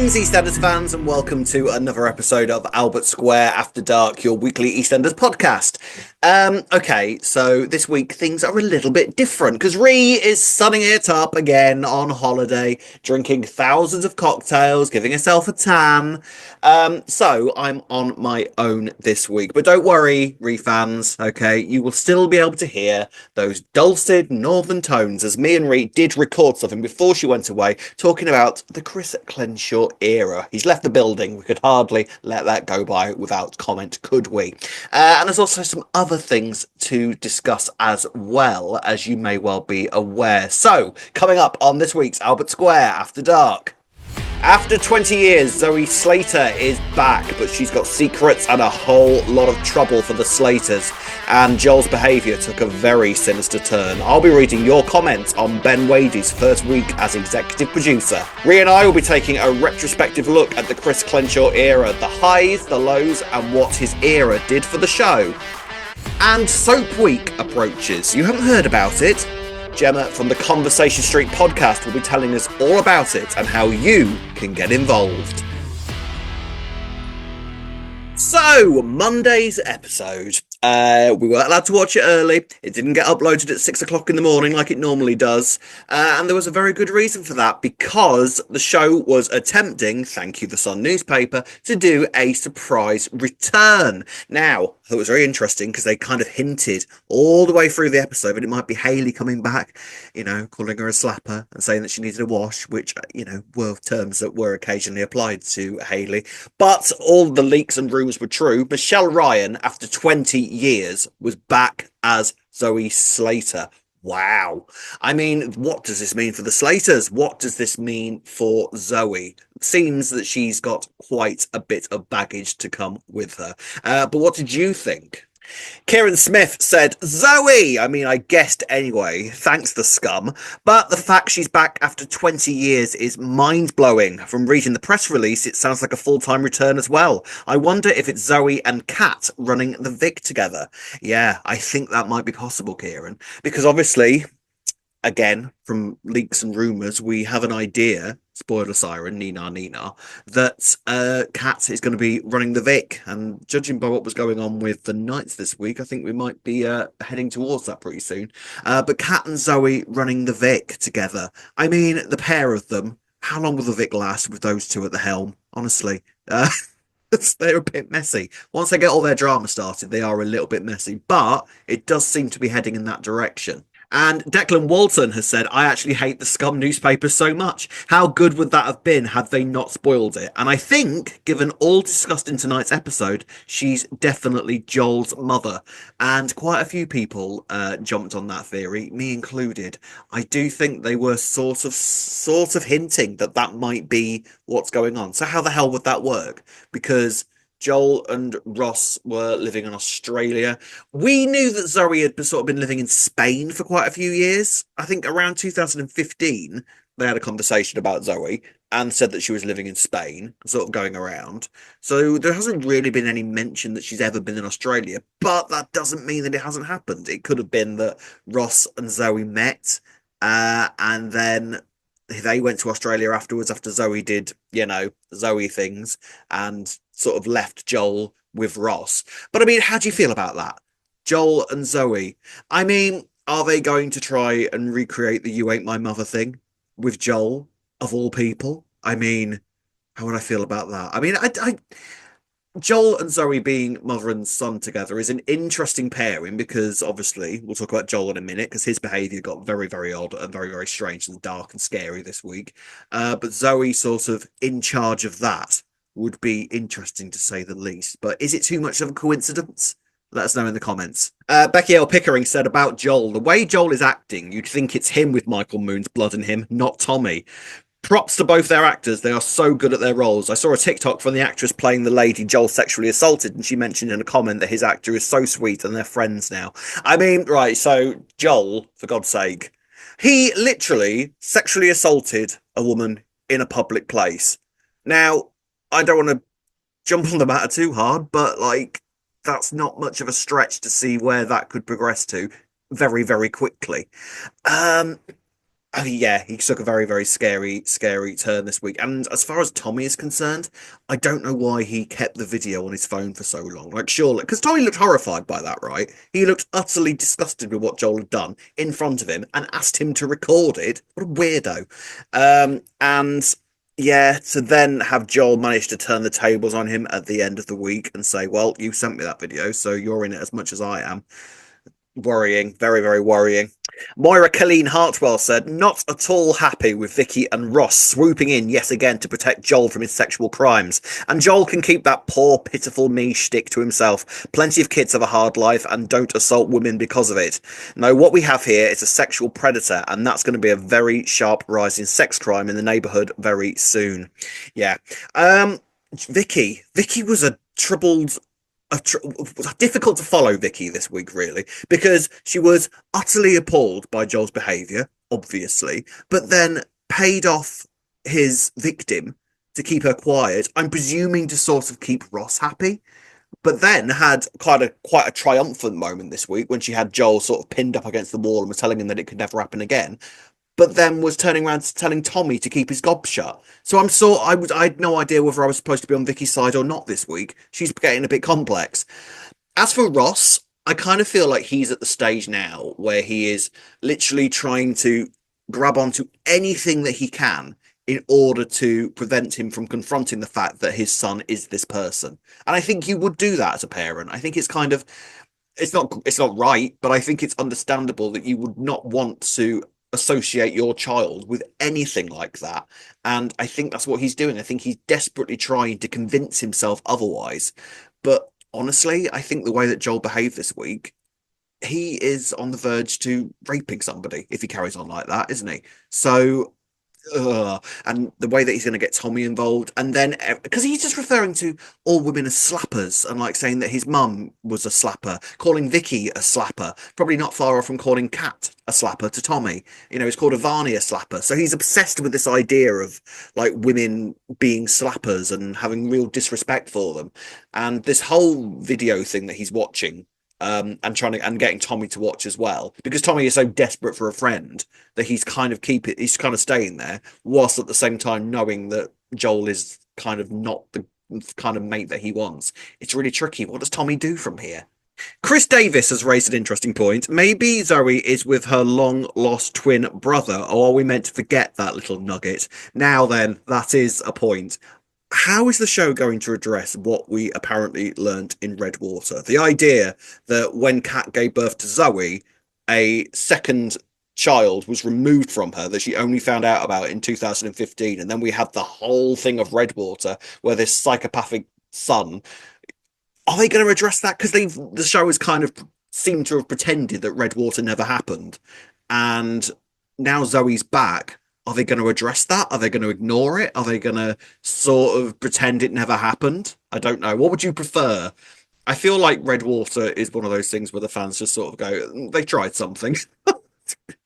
Greetings, EastEnders fans, and welcome to another episode of Albert Square After Dark, your weekly EastEnders podcast. Okay, so this week things are a little bit different because Ree is sunning it up again on holiday, drinking thousands of cocktails, giving herself a tan. So I'm on my own this week, but don't worry, Ree fans. Okay, you will still be able to hear those dulcet northern tones as me and Ree did record something before she went away, talking about the Chris Clenshaw Era. He's left the building. We could hardly let that go by without comment, could we? And there's also some other things to discuss as well, as you may well be aware. So, coming up on this week's Albert Square After Dark. After 20 years, Zoe Slater is back, but she's got secrets and a whole lot of trouble for the Slaters, and Joel's behaviour took a very sinister turn. I'll be reading your comments on Ben Wadey's first week as executive producer. Rhea and I will be taking a retrospective look at the Chris Clenshaw era, the highs, the lows, and what his era did for the show. And Soap Week approaches. You haven't heard about it? Gemma from the Conversation Street podcast will be telling us all about it and how you can get involved. So, Monday's episode. We weren't allowed to watch it early. It didn't get uploaded at 6 o'clock in the morning like it normally does. And there was a very good reason for that, because the show was attempting, thank you the Sun newspaper, to do a surprise return. Now, it was very interesting because they kind of hinted all the way through the episode that it might be Hayley coming back, you know, calling her a slapper and saying that she needed a wash, which, you know, were terms that were occasionally applied to Hayley. But all the leaks and rumours were true. Michelle Ryan, after 20 years, was back as Zoe Slater. Wow. I mean, what does this mean for the Slaters? What does this mean for Zoe? It seems that she's got quite a bit of baggage to come with her. But what did you think? Kieran Smith said, Zoe! I mean, I guessed anyway, thanks the scum. But the fact she's back after 20 years is mind-blowing. From reading the press release, it sounds like a full-time return as well. I wonder if it's Zoe and Kat running the Vic together. Yeah, I think that might be possible, Kieran. Because obviously, again, from leaks and rumours, we have an idea, spoiler siren, Nina, that Kat is going to be running the Vic. And judging by what was going on with the Knights this week, I think we might be heading towards that pretty soon. But Kat and Zoe running the Vic together. I mean, the pair of them, how long will the Vic last with those two at the helm? Honestly. They're a bit messy. Once they get all their drama started, they are a little bit messy. But it does seem to be heading in that direction. And Declan Walton has said, I actually hate the scum newspaper so much. How good would that have been had they not spoiled it? And I think, given all discussed in tonight's episode, she's definitely Joel's mother. And quite a few people jumped on that theory, me included. I do think they were sort of hinting that that might be what's going on. So how the hell would that work? Because Joel and Ross were living in Australia. We knew that Zoe had been living in Spain for quite a few years. I think around 2015, they had a conversation about Zoe and said that she was living in Spain, sort of going around. So there hasn't really been any mention that she's ever been in Australia, but that doesn't mean that it hasn't happened. It could have been that Ross and Zoe met, and then they went to Australia afterwards after Zoe did, you know, Zoe things and sort of left Joel with Ross. But I mean, how do you feel about that? Joel and Zoe. I mean, are they going to try and recreate the You Ain't My Mother thing with Joel, of all people? I mean, how would I feel about that? I mean, Joel and Zoe being mother and son together is an interesting pairing because obviously we'll talk about Joel in a minute because his behaviour got very, very odd and very, very strange and dark and scary this week. But Zoe sort of in charge of that would be interesting to say the least. But is it too much of a coincidence? Let us know in the comments. Becky L. Pickering said about Joel, the way Joel is acting, you'd think it's him with Michael Moon's blood in him, not Tommy. Props to both their actors. They are so good at their roles. I saw a TikTok from the actress playing the lady Joel sexually assaulted, and she mentioned in a comment that his actor is so sweet and they're friends now. I mean, right, so Joel, for God's sake, he literally sexually assaulted a woman in a public place. Now, I don't want to jump on the matter too hard, but, like, that's not much of a stretch to see where that could progress to very, very quickly. I mean, yeah, he took a very, very scary turn this week. And as far as Tommy is concerned, I don't know why he kept the video on his phone for so long. Like, surely, because Tommy looked horrified by that, right? He looked utterly disgusted with what Joel had done in front of him and asked him to record it. What a weirdo. And yeah, to then have Joel manage to turn the tables on him at the end of the week and say, well, you sent me that video, so you're in it as much as I am. Worrying, very, very worrying. Moira Colleen Hartwell said, not at all happy with Vicky and Ross swooping in yet again to protect Joel from his sexual crimes. And Joel can keep that poor, pitiful me shtick to himself. Plenty of kids have a hard life and don't assault women because of it. No, what we have here is a sexual predator, and that's going to be a very sharp rise in sex crime in the neighbourhood very soon. Yeah. Vicky was a troubled difficult to follow Vicky this week, really, because she was utterly appalled by Joel's behaviour, obviously, but then paid off his victim to keep her quiet. I'm presuming to sort of keep Ross happy, but then had quite a triumphant moment this week when she had Joel sort of pinned up against the wall and was telling him that it could never happen again, but then was turning around to telling Tommy to keep his gob shut. So I had no idea whether I was supposed to be on Vicky's side or not this week. She's getting a bit complex. As for Ross, I kind of feel like he's at the stage now where he is literally trying to grab onto anything that he can in order to prevent him from confronting the fact that his son is this person. And I think you would do that as a parent. I think it's not right, but I think it's understandable that you would not want to associate your child with anything like that. And I think that's what he's doing. I think he's desperately trying to convince himself otherwise. But honestly, I think the way that Joel behaved this week, he is on the verge to raping somebody if he carries on like that, isn't he? So and the way that he's going to get Tommy involved, and then because he's just referring to all women as slappers and like saying that his mum was a slapper, calling Vicky a slapper, probably not far off from calling Kat a slapper to Tommy. He's called Ivani a slapper, so he's obsessed with this idea of like women being slappers and having real disrespect for them, and this whole video thing that he's watching. And getting Tommy to watch as well, because Tommy is so desperate for a friend that he's kind of staying there, whilst at the same time knowing that Joel is kind of not the kind of mate that he wants. It's really tricky. What does Tommy do from here? Chris Davis has raised an interesting point. Maybe Zoe is with her long lost twin brother, or are we meant to forget that little nugget? Now then, that is a point. How is the show going to address what we apparently learnt in Redwater? The idea that when Kat gave birth to Zoe, a second child was removed from her that she only found out about in 2015. And then we had the whole thing of Redwater where this psychopathic son. Are they going to address that? Because the show has kind of seemed to have pretended that Redwater never happened. And now Zoe's back. Are they going to address that? Are they going to ignore it? Are they going to sort of pretend it never happened? I don't know. What would you prefer? I feel like Redwater is one of those things where the fans just sort of go, they tried something.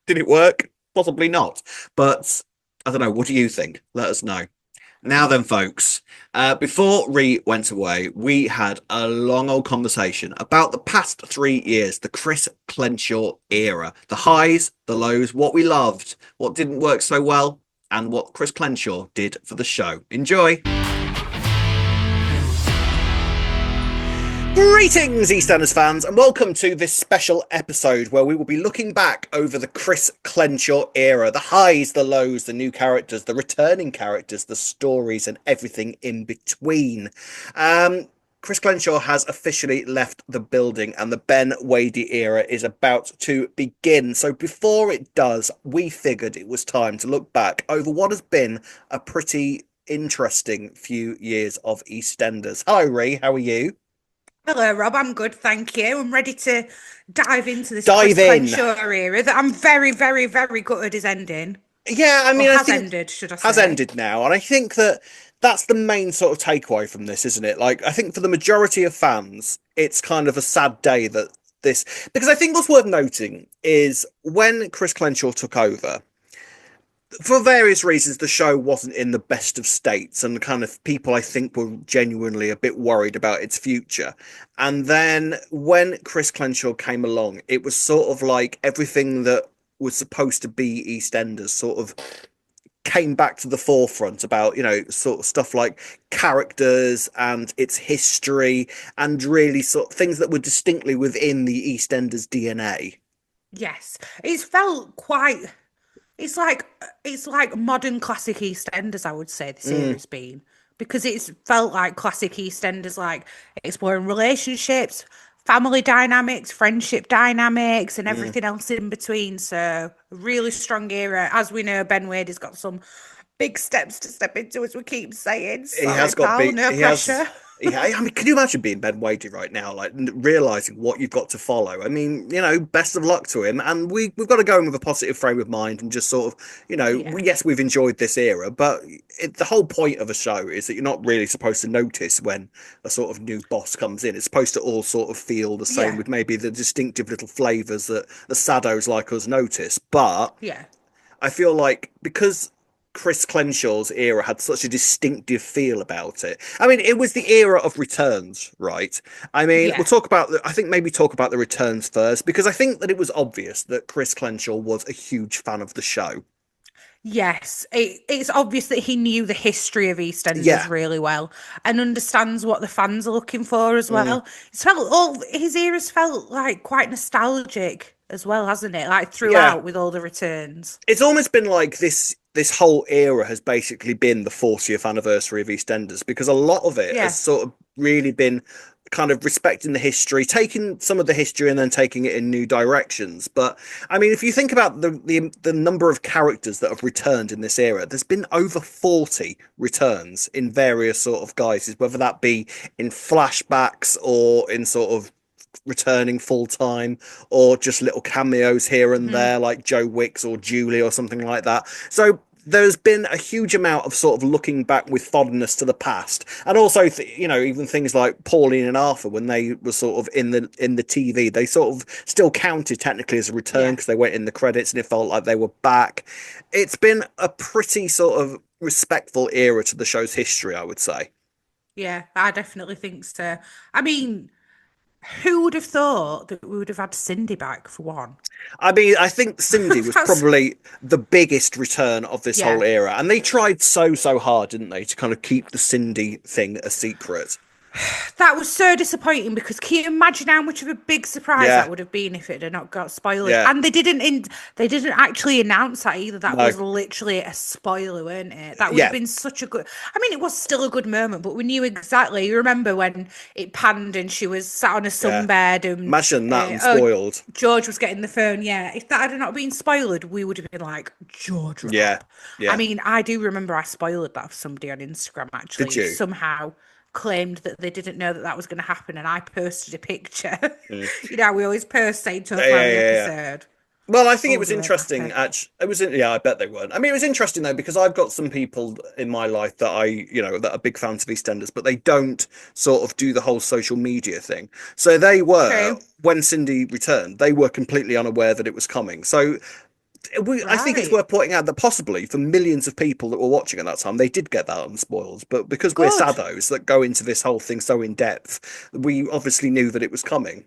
Did it work? Possibly not. But I don't know. What do you think? Let us know. Now then, folks, before Ree went away, we had a long old conversation about the past 3 years, the Chris Clenshaw era, the highs, the lows, what we loved, what didn't work so well, and what Chris Clenshaw did for the show. Enjoy! Greetings, EastEnders fans, and welcome to this special episode where we will be looking back over the Chris Clenshaw era, the highs, the lows, the new characters, the returning characters, the stories, and everything in between. Chris Clenshaw has officially left the building and the Ben Wadey era is about to begin. So before it does, we figured it was time to look back over what has been a pretty interesting few years of EastEnders. Hello, Ree, how are you? Hello, Rob. I'm good, thank you. I'm ready to dive into this Chris Dive in. Clenshaw era that I'm very, very, very gutted is ending. Yeah, I Or mean, I has think ended, should I has say. ended now, and I think that that's the main sort of takeaway from this, isn't it? Like, I think for the majority of fans, it's kind of a sad day that this, because I think what's worth noting is when Chris Clenshaw took over, for various reasons, the show wasn't in the best of states, and kind of people I think were genuinely a bit worried about its future. And then when Chris Clenshaw came along, it was sort of like everything that was supposed to be EastEnders sort of came back to the forefront about, sort of stuff like characters and its history and really sort of things that were distinctly within the EastEnders DNA. Yes, it's felt quite. It's like modern classic EastEnders, I would say this Mm, era's been, because it's felt like classic EastEnders, like exploring relationships, family dynamics, friendship dynamics, and mm. everything else in between. So a really strong era. As we know, Ben Wadey's got some big steps to step into, as we keep saying. He Sorry, has got pal, big. no He has. pressure. Yeah, I mean, can you imagine being Ben Wadey right now, like realizing what you've got to follow? I mean, best of luck to him, and we've got to go in with a positive frame of mind and just sort of, Yeah, yes, we've enjoyed this era, but the whole point of a show is that you're not really supposed to notice when a sort of new boss comes in. It's supposed to all sort of feel the same, yeah, with maybe the distinctive little flavors that the saddos like us notice, but. yeah, I feel like because Chris Clenshaw's era had such a distinctive feel about it. I mean, it was the era of returns, right? I mean, yeah. I think maybe talk about the returns first, because I think that it was obvious that Chris Clenshaw was a huge fan of the show. Yes, it's obvious that he knew the history of EastEnders Yeah. really well and understands what the fans are looking for as Mm, well. It's felt all his eras felt like quite nostalgic as well, hasn't it? Like yeah. throughout with all the returns. It's almost been like this whole era has basically been the 40th anniversary of EastEnders, because a lot of it has Yeah, sort of really been kind of respecting the history, taking some of the history and then taking it in new directions. But I mean, if you think about the number of characters that have returned in this era, there's been over 40 returns in various sort of guises, whether that be in flashbacks or in sort of returning full time, or just little cameos here and hmm, there, like Joe Wicks or Julie or something like that. So there's been a huge amount of sort of looking back with fondness to the past, and also even things like Pauline and Arthur, when they were sort of in the TV, they sort of still counted technically as a return yeah, because they went in the credits and it felt like they were back. It's been a pretty sort of respectful era to the show's history, I would say. yeah. I definitely think so. I mean, who would have thought that we would have had Cindy back for one? I mean, I think Cindy was That's probably the biggest return of this whole yeah. era, and they tried so hard, didn't they, to kind of keep the Cindy thing a secret. That was so disappointing, because can you imagine how much of a big surprise Yeah, that would have been if it had not got spoiled? yeah, And they didn't actually announce that either. That no, was literally a spoiler, weren't it? That would have yeah, been such a good. I mean, it was still a good moment, but we knew exactly. You remember when it panned and she was sat on a yeah. sunbed and Imagine that oh, unspoiled. George was getting the phone. Yeah, if that had not been spoiled, we would have been like jaw Yeah, drop. I yeah. mean, I do remember I spoiled that for somebody on Instagram, Did actually, you? somehow claimed that they didn't know that that was going to happen, and I posted a picture. Mm. We always post saying to Yeah, plan yeah, the yeah, yeah. episode. Well, I think it Oh, was they weren't interesting. happy. Actually, yeah, I bet they weren't. I mean, it was interesting though, because I've got some people in my life that that are big fans of EastEnders, but they don't sort of do the whole social media thing. So they were, True. when Cindy returned, they were completely unaware that it was coming. So I think it's Right. worth pointing out that possibly for millions of people that were watching at that time, they did get that unspoiled. But because we're Good. saddos that go into this whole thing so in depth, we obviously knew that it was coming.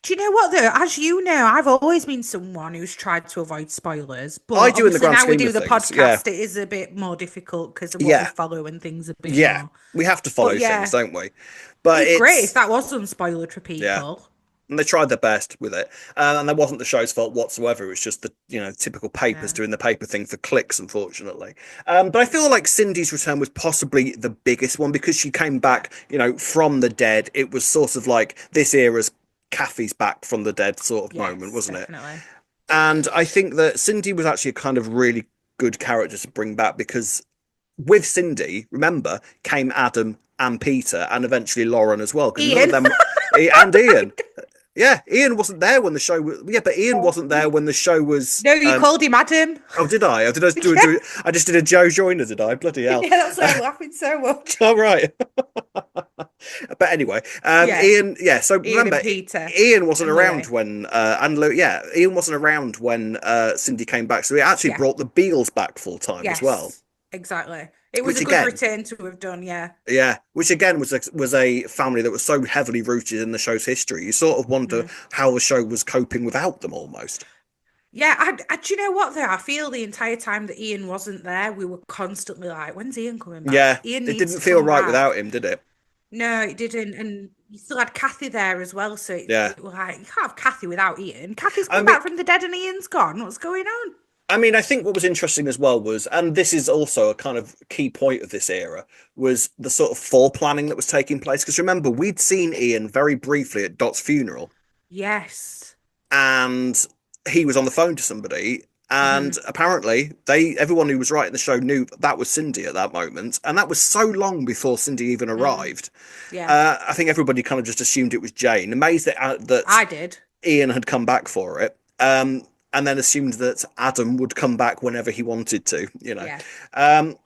Do you know what though? As you know, I've always been someone who's tried to avoid spoilers, I but do in the obviously grand now we scheme do of the things. Yeah, podcast, it is a bit more difficult because of what we yeah, follow and things a bit yeah. more. We have to But follow things, yeah, don't we? But it'd be great if it's that was unspoilered for yeah. people. And they tried their best with it, and that wasn't the show's fault whatsoever. It was just the typical papers Yeah. doing the paper thing for clicks, unfortunately. But I feel like Cindy's return was possibly the biggest one, because she came Yeah. back, from the dead. It was sort of like this era's Kathy's back from the dead sort of moment, Yes, wasn't it? definitely. And I think that Cindy was actually a kind of really good character to bring back, because with Cindy, remember, came Adam and Peter, and eventually Lauren as well, because none of Ian. them, and Ian. Yeah, Ian wasn't there when the show was. Yeah, but Ian wasn't there when the show was. No, you called him Adam. Oh, did I? Did I do? Yeah, I just did a Joe Joyner, did I? Bloody hell! yeah, that's why I'm laughing so much. All right. But anyway, Yeah, Ian. Yeah. So Ian remember, and Peter Ian wasn't and around Louis. when and Lou. Yeah, Ian wasn't around when Cindy came back. So he actually Yeah, brought the Beals back full time as well. yes, exactly. It was Which a good again, return to have done. Yeah. yeah, which again was a family that was so heavily rooted in the show's history. You sort of wonder Mhm. how the show was coping without them almost. Yeah, do you know what though? I feel the entire time that Ian wasn't there, we were constantly like, "When's Ian coming back? Yeah, Ian it needs didn't to feel come right back." without him, did it? No, it didn't, and you still had Kathy there as well. So Yeah. it was like you can't have Kathy without Ian. Kathy's I come mean, back from the dead, and Ian's gone. What's going on? I think what was interesting as well was, and this is also a kind of key point of this era, was the sort of foreplanning that was taking place. Because remember, we'd seen Ian very briefly at Dot's funeral, Yes. and he was on the phone to somebody, Hmm. and apparently everyone who was writing the show knew that was Cindy at that moment, and that was so long before Cindy even Mm. arrived. Yeah, I think everybody kind of just assumed it was Jane, amazed that I did. Ian had come back for it. And then assumed that Adam would come back whenever he wanted to, you know. Yeah, Um,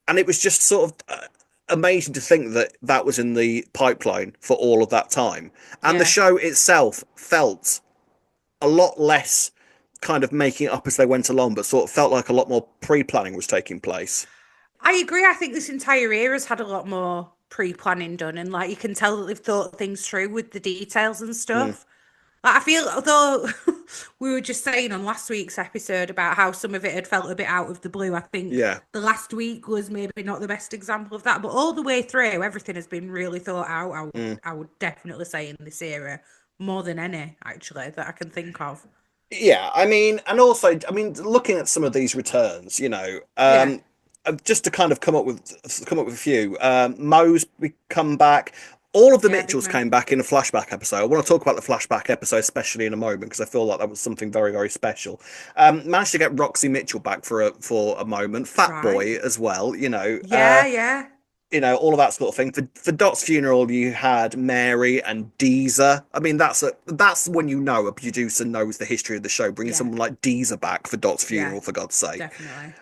and it was just sort of amazing to think that that was in the pipeline for all of that time. And the yeah. show itself felt a lot less kind of making it up as they went along, but sort of felt like a lot more pre-planning was taking place. I agree. I think this entire era's had a lot more pre-planning done, and like you can tell that they've thought things through with the details and Mm, stuff. Like, I feel, although we were just saying on last week's episode about how some of it had felt a bit out of the blue, I think yeah. the last week was maybe not the best example of that. But all the way through, everything has been really thought out. Mm. I would definitely say in this era more than any actually that I can think of. Yeah, and also, looking at some of these returns, Yeah, just to kind of come up with a few. Mo's come back. All of the yeah, big Mitchells man. came back in a flashback episode. I want to talk about the flashback episode, especially in a moment, because I feel like that was something very, very special. Managed to get Roxy Mitchell back for a moment. Fat Right. Boy as well. Yeah, yeah, All of that sort of thing. For Dot's funeral, you had Mary and Deezer. That's when a producer knows the history of the show, bringing yeah, someone like Deezer back for Dot's yeah, funeral, for God's sake. definitely.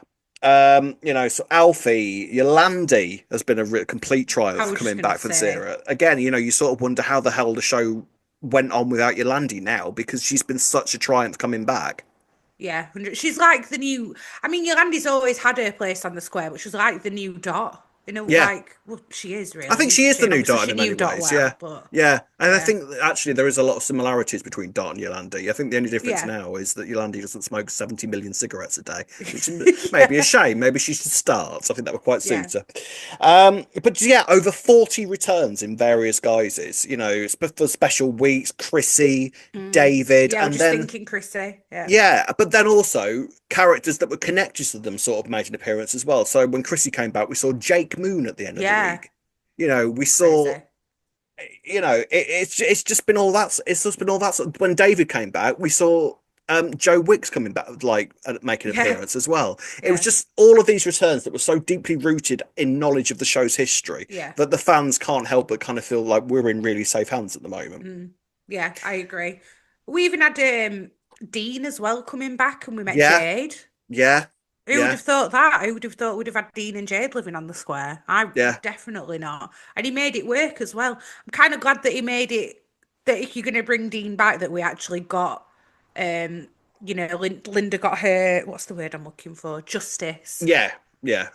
So Alfie, Yolandi has been a complete I triumph was just coming gonna back for this say, era. Again, you sort of wonder how the hell the show went on without Yolandi now, because she's been such a triumph coming back. yeah, 100 she's like the new. I mean, Yolanda's always had her place on the square, but she's like the new Dot. Yeah, Like, well, she is I really, think she isn't is she? the And new obviously, Dot she in many knew Dot ways. Yeah, well, but yeah, and I yeah, think that actually there is a lot of similarities between Dot and Yolandi. I think the only difference yeah, now is that Yolandi doesn't smoke 70 million cigarettes a day, which may be a shame. Maybe she should start. I think that would quite yeah. suit her. But yeah, over 40 returns in various guises. For special weeks, Chrissy, Mm. David, Yeah, I was and just then thinking, Chrissy. Yeah, yeah, but then also characters that were connected to them sort of made an appearance as well. So when Chrissy came back, we saw Jake Moon at the end of the yeah, week. We saw, crazy. it's just been all that. It's just been all that. When David came back, we saw Joe Wicks coming back, like making an Yeah, appearance as well. It was yeah, just all of these returns that were so deeply rooted in knowledge of the show's history yeah. that the fans can't help but kind of feel like we're in really safe hands at the moment. Mm. Yeah, I agree. We even had Dean as well coming back, and we met Yeah, Jade. yeah, Who would yeah, have thought that? Who would have thought we'd have had Dean and Jade living on the square? I yeah. definitely not. And he made it work as well. I'm kind of glad that he made it, that if you're going to bring Dean back, that we actually got, um, Linda got her, what's the word I'm looking for? Justice. Yeah, yeah,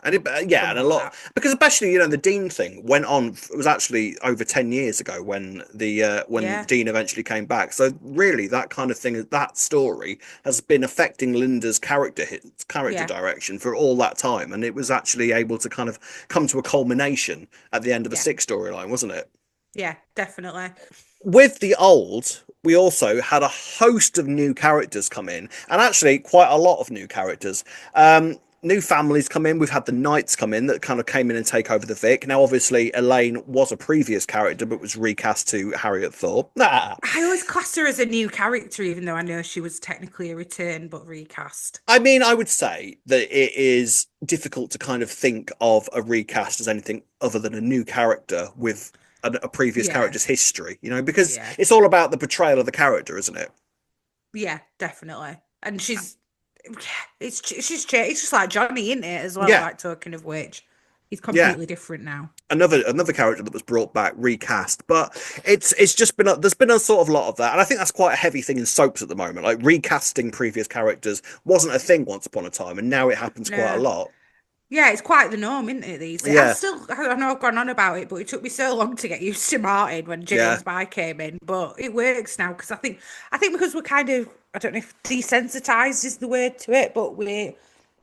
yeah, From and a all lot that. because especially the Dean thing went on. It was actually over 10 years ago when Yeah, Dean eventually came back. So really, that kind of thing, that story has been affecting Linda's character yeah, direction for all that time, and it was actually able to kind of come to a culmination at the end of the yeah, sixth storyline, wasn't it? yeah, definitely. With the old, we also had a host of new characters come in, and actually quite a lot of new characters. New families come in. We've had the Knights come in that kind of came in and take over the Vic. Now, obviously, Elaine was a previous character, but was recast to Harriet Thorpe. Nah. I always class her as a new character, even though I know she was technically a return but recast. I would say that it is difficult to kind of think of a recast as anything other than a new character with a previous Yeah, character's history, because yeah. it's all about the portrayal of the character, isn't it? Yeah, definitely. And it's just like Johnny, isn't it, as well? Yeah, Like talking of which, he's yeah. completely different now. Another character that was brought back, recast, but it's just been there's been a sort of lot of that, and I think that's quite a heavy thing in soaps at the moment. Like recasting previous characters wasn't a thing once upon a time, and now it happens quite a No, lot. Yeah, it's quite the norm, isn't it, these days? Yeah, I know I've gone on about it, but it took me so long to get used to Martin when Ginny and yeah, Spy came in. But it works now because I think because we're kind of, I don't know if desensitized is the word to it, but we're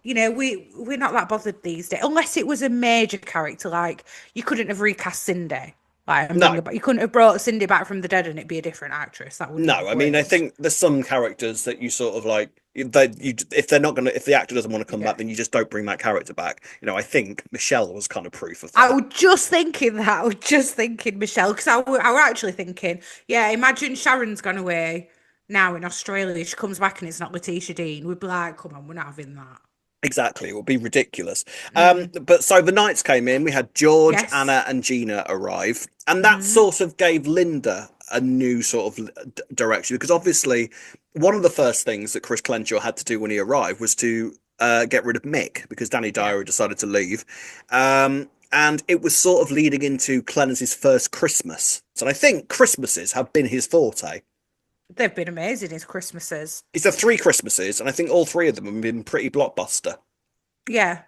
not that bothered these days unless it was a major character. Like you couldn't have recast Cindy, like and bring no. her back. You couldn't have brought Cindy back from the dead and it'd be a different actress. That wouldn't No, have I mean, I worked. think there's some characters that you sort of like if they're not gonna if the actor doesn't want to come Yeah. back, then you just don't bring that character back. I think Michelle was kind of proof of I that. was just thinking that. I was just thinking, Michelle, because I were actually thinking, yeah, imagine Sharon's gone away now in Australia. She comes back and it's not Letitia Dean. We'd be like, come on, we're not having that. Exactly, it would be ridiculous. Mm, But so the Knights came in. We had George, yes. Anna, and Gina arrive, and that Hmm. sort of gave Linda a new sort of direction because obviously one of the first things that Chris Clenshaw had to do when he arrived was to get rid of Mick because Danny Yeah. Dyer decided to leave. And it was sort of leading into Clemence's first Christmas. So I think Christmases have been his forte. They've been amazing as Christmases. He's had three Christmases, and I think all three of them have been pretty blockbuster. Yeah,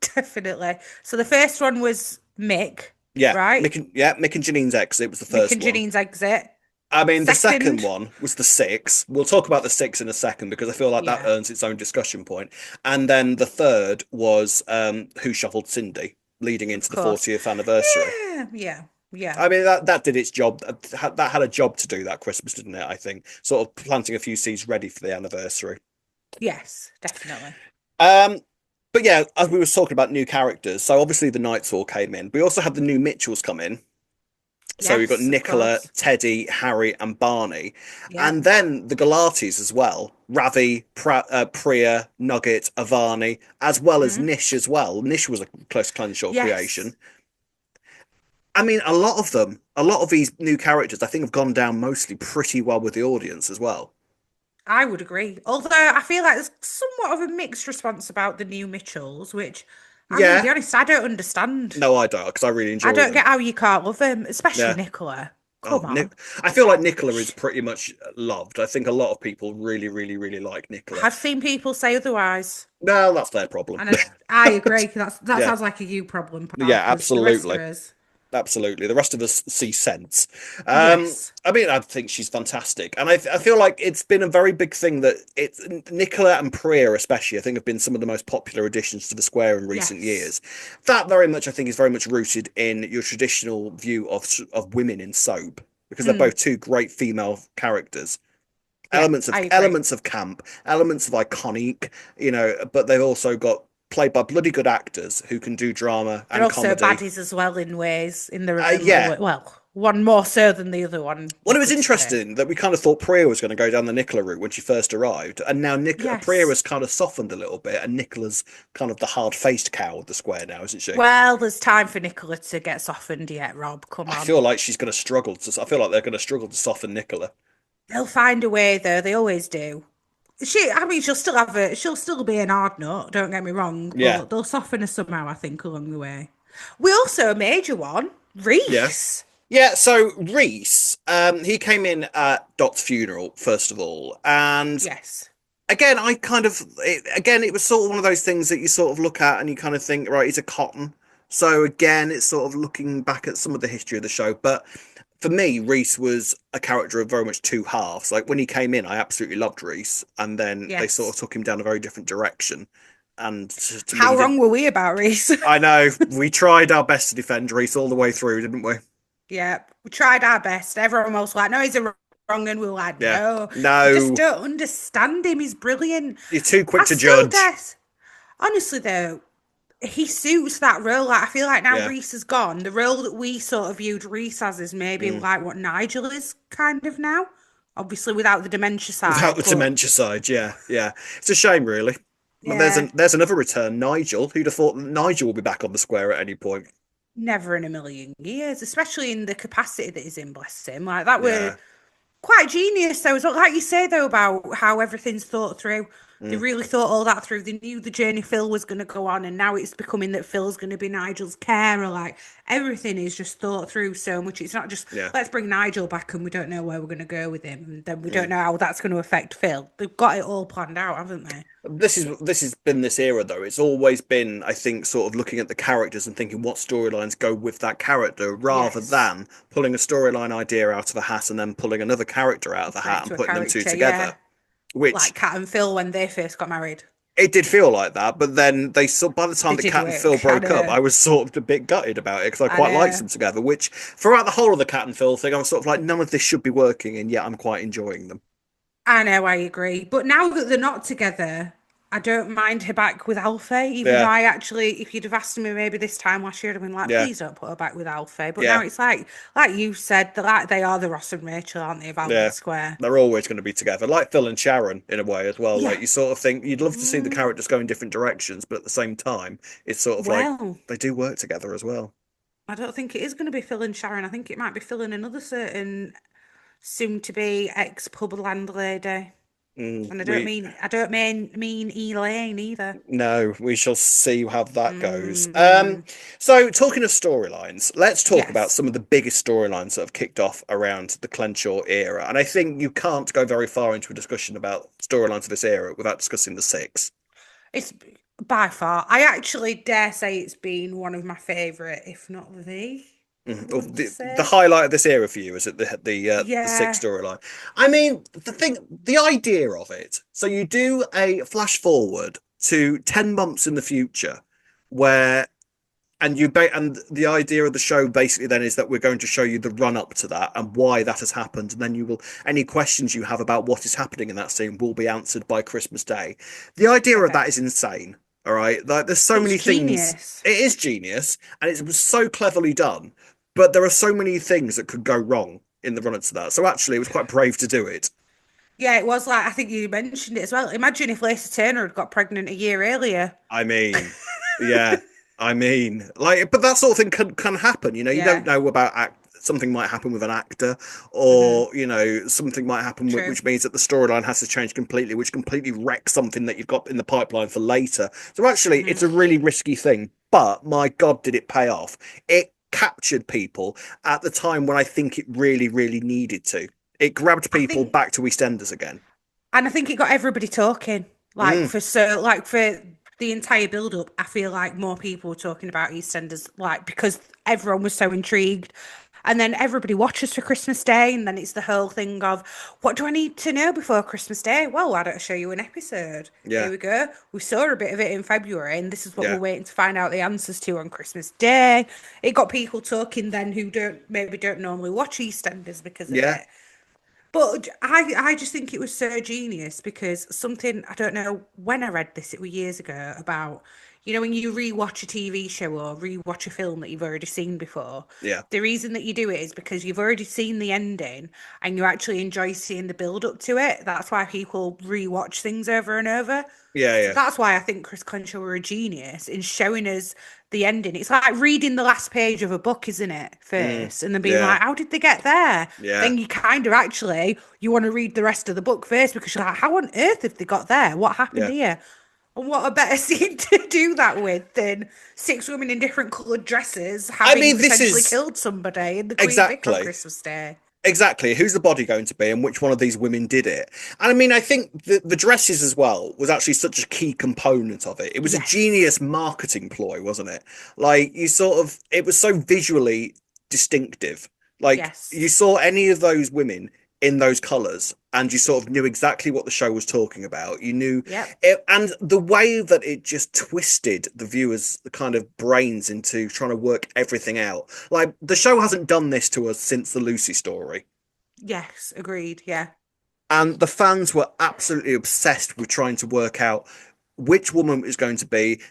definitely. So the first one was Mick, Yeah, right? Mick and Janine's exit was the Mick first and one. Janine's exit. I mean, the second Second, one was the six. We'll talk about the six in a second because I feel like that yeah. earns its own discussion point. And then the third was Who Shuffled Cindy, leading Of into the course. 40th anniversary. Yeah, yeah, yeah. I mean, that did its job. That had a job to do that Christmas, didn't it? I think sort of planting a few seeds ready for the anniversary. Yes, definitely. Um, but yeah, as we were talking about new characters, so obviously the Knights all came in. We also had the new Mitchells come in. So we've got Yes, of Nicola, course. Teddy, Harry, and Barney. Yeah. And then the Galatis as well. Ravi, Priya, Nugget, Avani, as well as Hmm. Nish as well. Nish was a close Clenshaw Yes, creation. I mean, a lot of these new characters, I think have gone down mostly pretty well with the audience as well. I would agree. Although I feel like there's somewhat of a mixed response about the new Mitchells, which I'm going to Yeah, be honest, I don't understand. no, I don't, because I really I enjoy don't them. get how you can't love him, especially Yeah. Nicola. Oh, Come on. I feel like Nicola is pretty much loved. I think a lot of people really, really, really like Nicola. I've seen people say otherwise, Well, that's their problem. and I agree. That Yeah, sounds like a you problem, pal, yeah, because the rest of absolutely. us, Absolutely. The rest of us see sense. yes, I mean, I think she's fantastic. And I feel like it's been a very big thing that it's Nicola and Priya, especially, I think have been some of the most popular additions to the square in recent yes, years. That very much, I think, is very much rooted in your traditional view of women in soap, because they're mm, both two great female characters. yeah, Elements of I agree. camp, elements of iconic, but they've also got played by bloody good actors who can do drama They're and also comedy. baddies as well in ways in the Yeah, well, one more so than the other one, well, you it was could say. interesting that we kind of thought Priya was going to go down the Nicola route when she first arrived, and now Priya Yes. has kind of softened a little bit, and Nicola's kind of the hard-faced cow of the square now, isn't she? Well, there's time for Nicola to get softened yet, Rob. Come I on. feel like she's going to struggle to. I feel like they're going to struggle to soften Nicola. They'll find a way though, they always do. I mean, she'll still be an hard nut, don't get me wrong, Yeah, but they'll soften her somehow, I think, along the way. We also, a major one, yeah, Reese. yeah. So Reese, he came in at Dot's funeral first of all, and Yes. again, again, it was sort of one of those things that you sort of look at and you kind of think, right, he's a cotton. So again, it's sort of looking back at some of the history of the show. But for me, Reese was a character of very much two halves. Like when he came in, I absolutely loved Reese, and then they sort of Yes. took him down a very different direction. And to me, How wrong were we about Reese? I know we tried our best to defend Reese all the way through, didn't we? Yeah, we tried our best. Everyone was like, no, he's a wrong, and we were like, Yeah. no, you just No, don't understand him. He's brilliant. you're too quick I to still judge. guess, honestly, though, he suits that role. Like, I feel like now Yeah. Reese is gone. The role that we sort of viewed Reese as is maybe Mm. like what Nigel is kind of now. Obviously, without the dementia Without side, the but dementia side, yeah, yeah. It's a shame, really. But yeah, there's another return, Nigel. Who'd have thought that Nigel will be back on the square at any point? never in a million years, especially in the capacity that he's in, bless him. Like, that were Yeah, quite genius, though, as well. Like you say, though, about how everything's thought through. They Mm, really thought all that through. They knew the journey Phil was going to go on, and now it's becoming that Phil's going to be Nigel's carer. Like everything is just thought through so much. It's not just yeah. let's bring Nigel back and we don't know where we're going to go with him, and then we don't Mm. know how that's going to affect Phil. They've got it all planned out, haven't they? This has been this era though. It's always been, I think, sort of looking at the characters and thinking what storylines go with that character, rather Yes. than pulling a storyline idea out of a hat and then pulling another character out of And the put it hat and into a putting them two character, yeah. together. Which Like Cat and Phil when they first got married. it did feel like that, but then they saw by the time They that did Cat and Phil work. I broke up, know. I was sort of a bit gutted about it because I I quite liked know. them together. Which throughout the whole of the Cat and Phil thing, I was sort of like, none of this should be working, and yet I'm quite enjoying them. I know, I agree. But now that they're not together, I don't mind her back with Alfie, even though Yeah, I actually, if you'd have asked me maybe this time last year, I'd have been like, yeah, please don't put her back with Alfie. But now yeah, it's like you said, they're like they are the Ross and Rachel, aren't they, of yeah. Albert Square? They're always going to be together, like Phil and Sharon in a way as well. Yeah. Like you sort of think you'd love to see the Mm, characters go in different directions, but at the same time, it's sort of like well, they do work together as well. I don't think it is going to be Phil and Sharon. I think it might be Phil and another certain soon-to-be ex-pub landlady. Mm, And we I don't mean Elaine either. No, we shall see how that goes. Mm, So talking of storylines, let's talk about yes. some of the biggest storylines that have kicked off around the Clenshaw era. And I think you can't go very far into a discussion about storylines of this era without discussing the six. It's by far, I actually dare say it's been one of my favourite, if not the, I Mhm. would Or want to the say. highlight of this era for you is it the six Yeah, storyline? I mean, the idea of it. So you do a flash forward to 10 months in the future, where and the idea of the show basically then is that we're going to show you the run up to that and why that has happened, and then you will any questions you have about what is happening in that scene will be answered by Christmas Day. The idea of that is perfect. insane. All right, like there's so It's many things. genius. It is genius, and it was so cleverly done. But there are so many things that could go wrong in the run up to that. So actually, it was quite brave to do it. Yeah, it was like, I think you mentioned it as well. Imagine if Lacey Turner had got pregnant a year earlier. I mean, yeah, like, but that sort of thing can happen. You don't Yeah. know about something might happen with an actor, Hmm. or something might happen True. which means that the storyline has to change completely, which completely wrecks something that you've got in the pipeline for later. So actually, Hmm. it's a really risky thing. But my God, did it pay off? It captured people at the time when I think it really, really needed to. It grabbed I people think back to EastEnders again. And I think it got everybody talking. Mm, Like for the entire build up, I feel like more people were talking about EastEnders, like because everyone was so intrigued. And then everybody watches for Christmas Day, and then it's the whole thing of what do I need to know before Christmas Day? Well, why don't I show you an episode? Here yeah, we go. We saw a bit of it in February, and this is what we're yeah, waiting to find out the answers to on Christmas Day. It got people talking then who don't normally watch EastEnders because of yeah, it. But I just think it was so genius because something, I don't know when I read this, it was years ago, about, when you rewatch a TV show or rewatch a film that you've already seen before, yeah, the reason that you do it is because you've already seen the ending and you actually enjoy seeing the build up to it. That's why people rewatch things over and over. yeah, So yeah, that's why I think Chris Clenshaw were a genius in showing us the ending. It's like reading the last page of a book, isn't it? mm, First, and then being yeah, like, how did they get there? yeah. Then you kind of actually you want to read the rest of the book first because you're like, how on earth have they got there? What happened Yeah. here? And what a better scene to do that with than six women in different coloured dresses I having mean, this potentially is killed somebody in the Queen Vic on exactly, Christmas Day. exactly who's the body going to be and which one of these women did it. And I mean, I think the dresses as well was actually such a key component of it. It was a Yes. genius marketing ploy, wasn't it? Like it was so visually distinctive. Like you Yes. saw any of those women in those colors and you sort of knew exactly what the show was talking about. You knew Yep. it, and the way that it just twisted the viewers' kind of brains into trying to work everything out. Like the show hasn't done this to us since the Lucy story. Yes. Agreed. Yeah. And the fans were absolutely obsessed with trying to work out which woman it was going to be.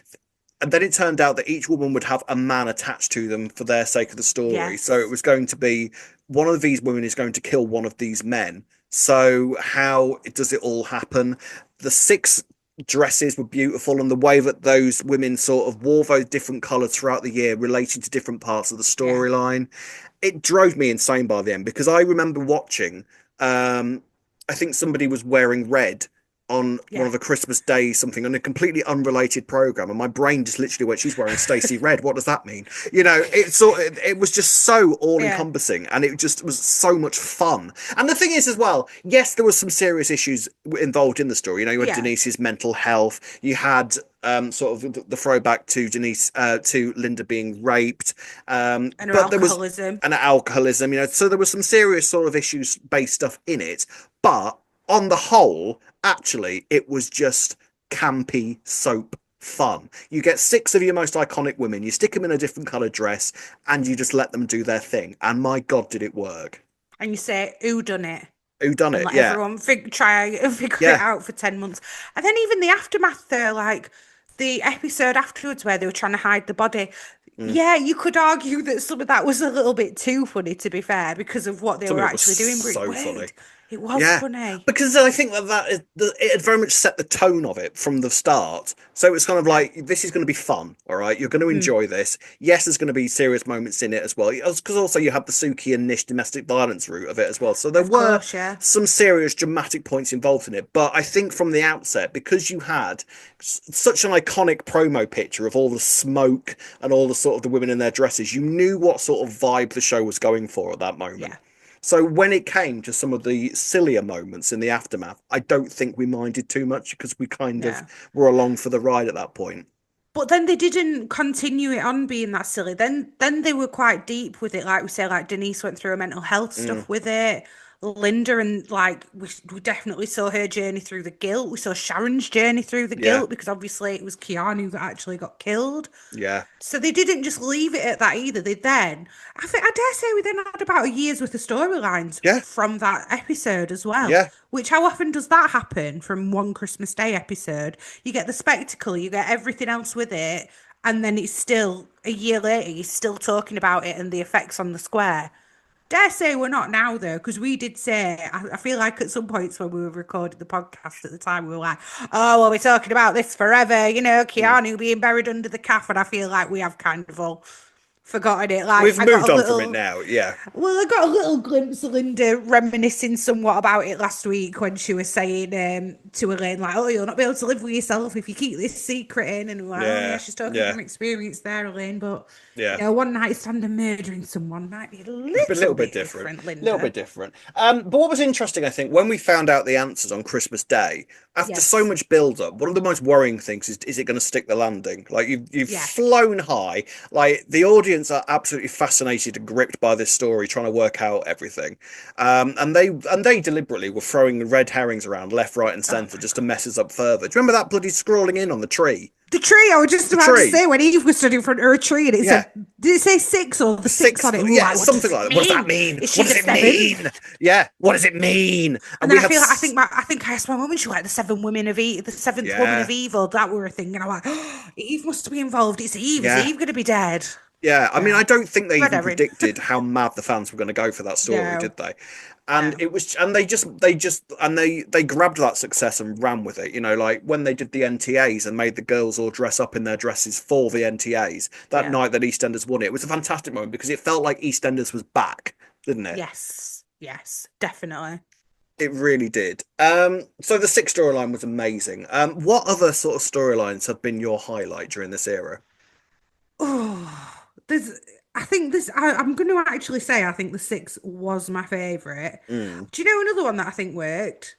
And then it turned out that each woman would have a man attached to them for their sake of the story. So it Yes. was going to be one of these women is going to kill one of these men. So how does it all happen? The six dresses were beautiful, and the way that those women sort of wore those different colors throughout the year, relating to different parts of the Yeah. storyline, it drove me insane by the end because I remember watching. I think somebody was wearing red on one of the Christmas Day something on a completely unrelated program, and my brain just literally went, she's wearing Stacey Red. What does that mean? It was just so all encompassing, and it just was so much fun. And the thing is as well, yes, there was some serious issues involved in the story. You had Denise's mental health. You had sort of the throwback to Denise, to Linda being raped, and but alcoholism. There was alcoholism. So there was some serious sort of issues-based stuff in it. But on the whole, actually, it was just campy soap fun. You get 6 of your most iconic women, you stick them in a different coloured dress, and you just let them do their thing. And my God, did it work! And you say, "Who done it?" Who done it? Let yeah. Everyone try and figure it out for 10 months. And then even the aftermath there, like the episode afterwards where they were trying to hide the body. Yeah, you could argue that some of that was a little bit too funny, to be fair, because of what they were actually doing. So funny. It was funny. Because I think it had very much set the tone of it from the start. So it's kind of like, this is going to be fun, all right? You're going to enjoy this. Yes, there's going to be serious moments in it as well. Because also you have the Suki and Nish domestic violence route of it as well. So there were some serious dramatic points involved in it. But I think from the outset, because you had such an iconic promo picture of all the smoke and all the sort of the women in their dresses, you knew what sort of vibe the show was going for at that moment. Yeah. So when it came to some of the sillier moments in the aftermath, I don't think we minded too much because we kind of were along for the ride at that point. But then they didn't continue it on being that silly. Then they were quite deep with it. Like we say, like Denise went through her mental health stuff with it. Linda, and like we definitely saw her journey through the guilt. We saw Sharon's journey through the guilt, because obviously it was Keanu that actually got killed. Yeah. So they didn't just leave it at that either. They then, I dare say, we then had about a year's worth of storylines from that episode as well. Yeah. Which, how often does that happen from one Christmas Day episode? You get the spectacle, you get everything else with it, and then it's still a year later, you're still talking about it and the effects on the square. Dare say we're not now, though, because we did say, I feel like at some points when we were recording the podcast at the time, we were like, oh, well, we're talking about this forever, Keanu being buried under the calf, and I feel like we have kind of all forgotten it. Like, we've moved on from it now, yeah. Well, I got a little glimpse of Linda reminiscing somewhat about it last week when she was saying to Elaine, like, oh, you'll not be able to live with yourself if you keep this secret in. And we're like, oh, yeah, she's talking from experience there, Elaine. But, one night stand and murdering someone might be a little bit different, Linda. A little bit different. But what was interesting, I think, when we found out the answers on Christmas Day, after so much build-up, one of the most worrying things is it going to stick the landing? Like, you've flown high. Like, the audience are absolutely fascinated and gripped by this story, trying to work out everything. And they deliberately were throwing red herrings around left, right, and centre just to mess us up further. Do you remember that bloody scrolling in on the tree? The tree, I was just about to say, when Eve was stood in front of a tree and it said, did it say 6 or the 6 on it? Yeah, like, something like that. What does that mean? What does it mean? Yeah, what does it mean? And then I think I asked my mum, and she was like, the 7 women of Eve, the 7th woman of evil, that were a thing. And I'm like, oh, Eve must be involved. It's Eve. Is Eve going to be dead? Yeah, I mean, I don't think they even predicted how mad the fans were going to go for that story, did they? And it was, and they grabbed that success and ran with it. Like when they did the NTAs and made the girls all dress up in their dresses for the NTAs that night that EastEnders won it. It was a fantastic moment because it felt like EastEnders was back, didn't it? Yes, definitely. It really did. So the 6 storyline was amazing. What other sort of storylines have been your highlight during this era? Oh, I'm going to actually say I think the 6 was my favourite. Do you know another one that I think worked?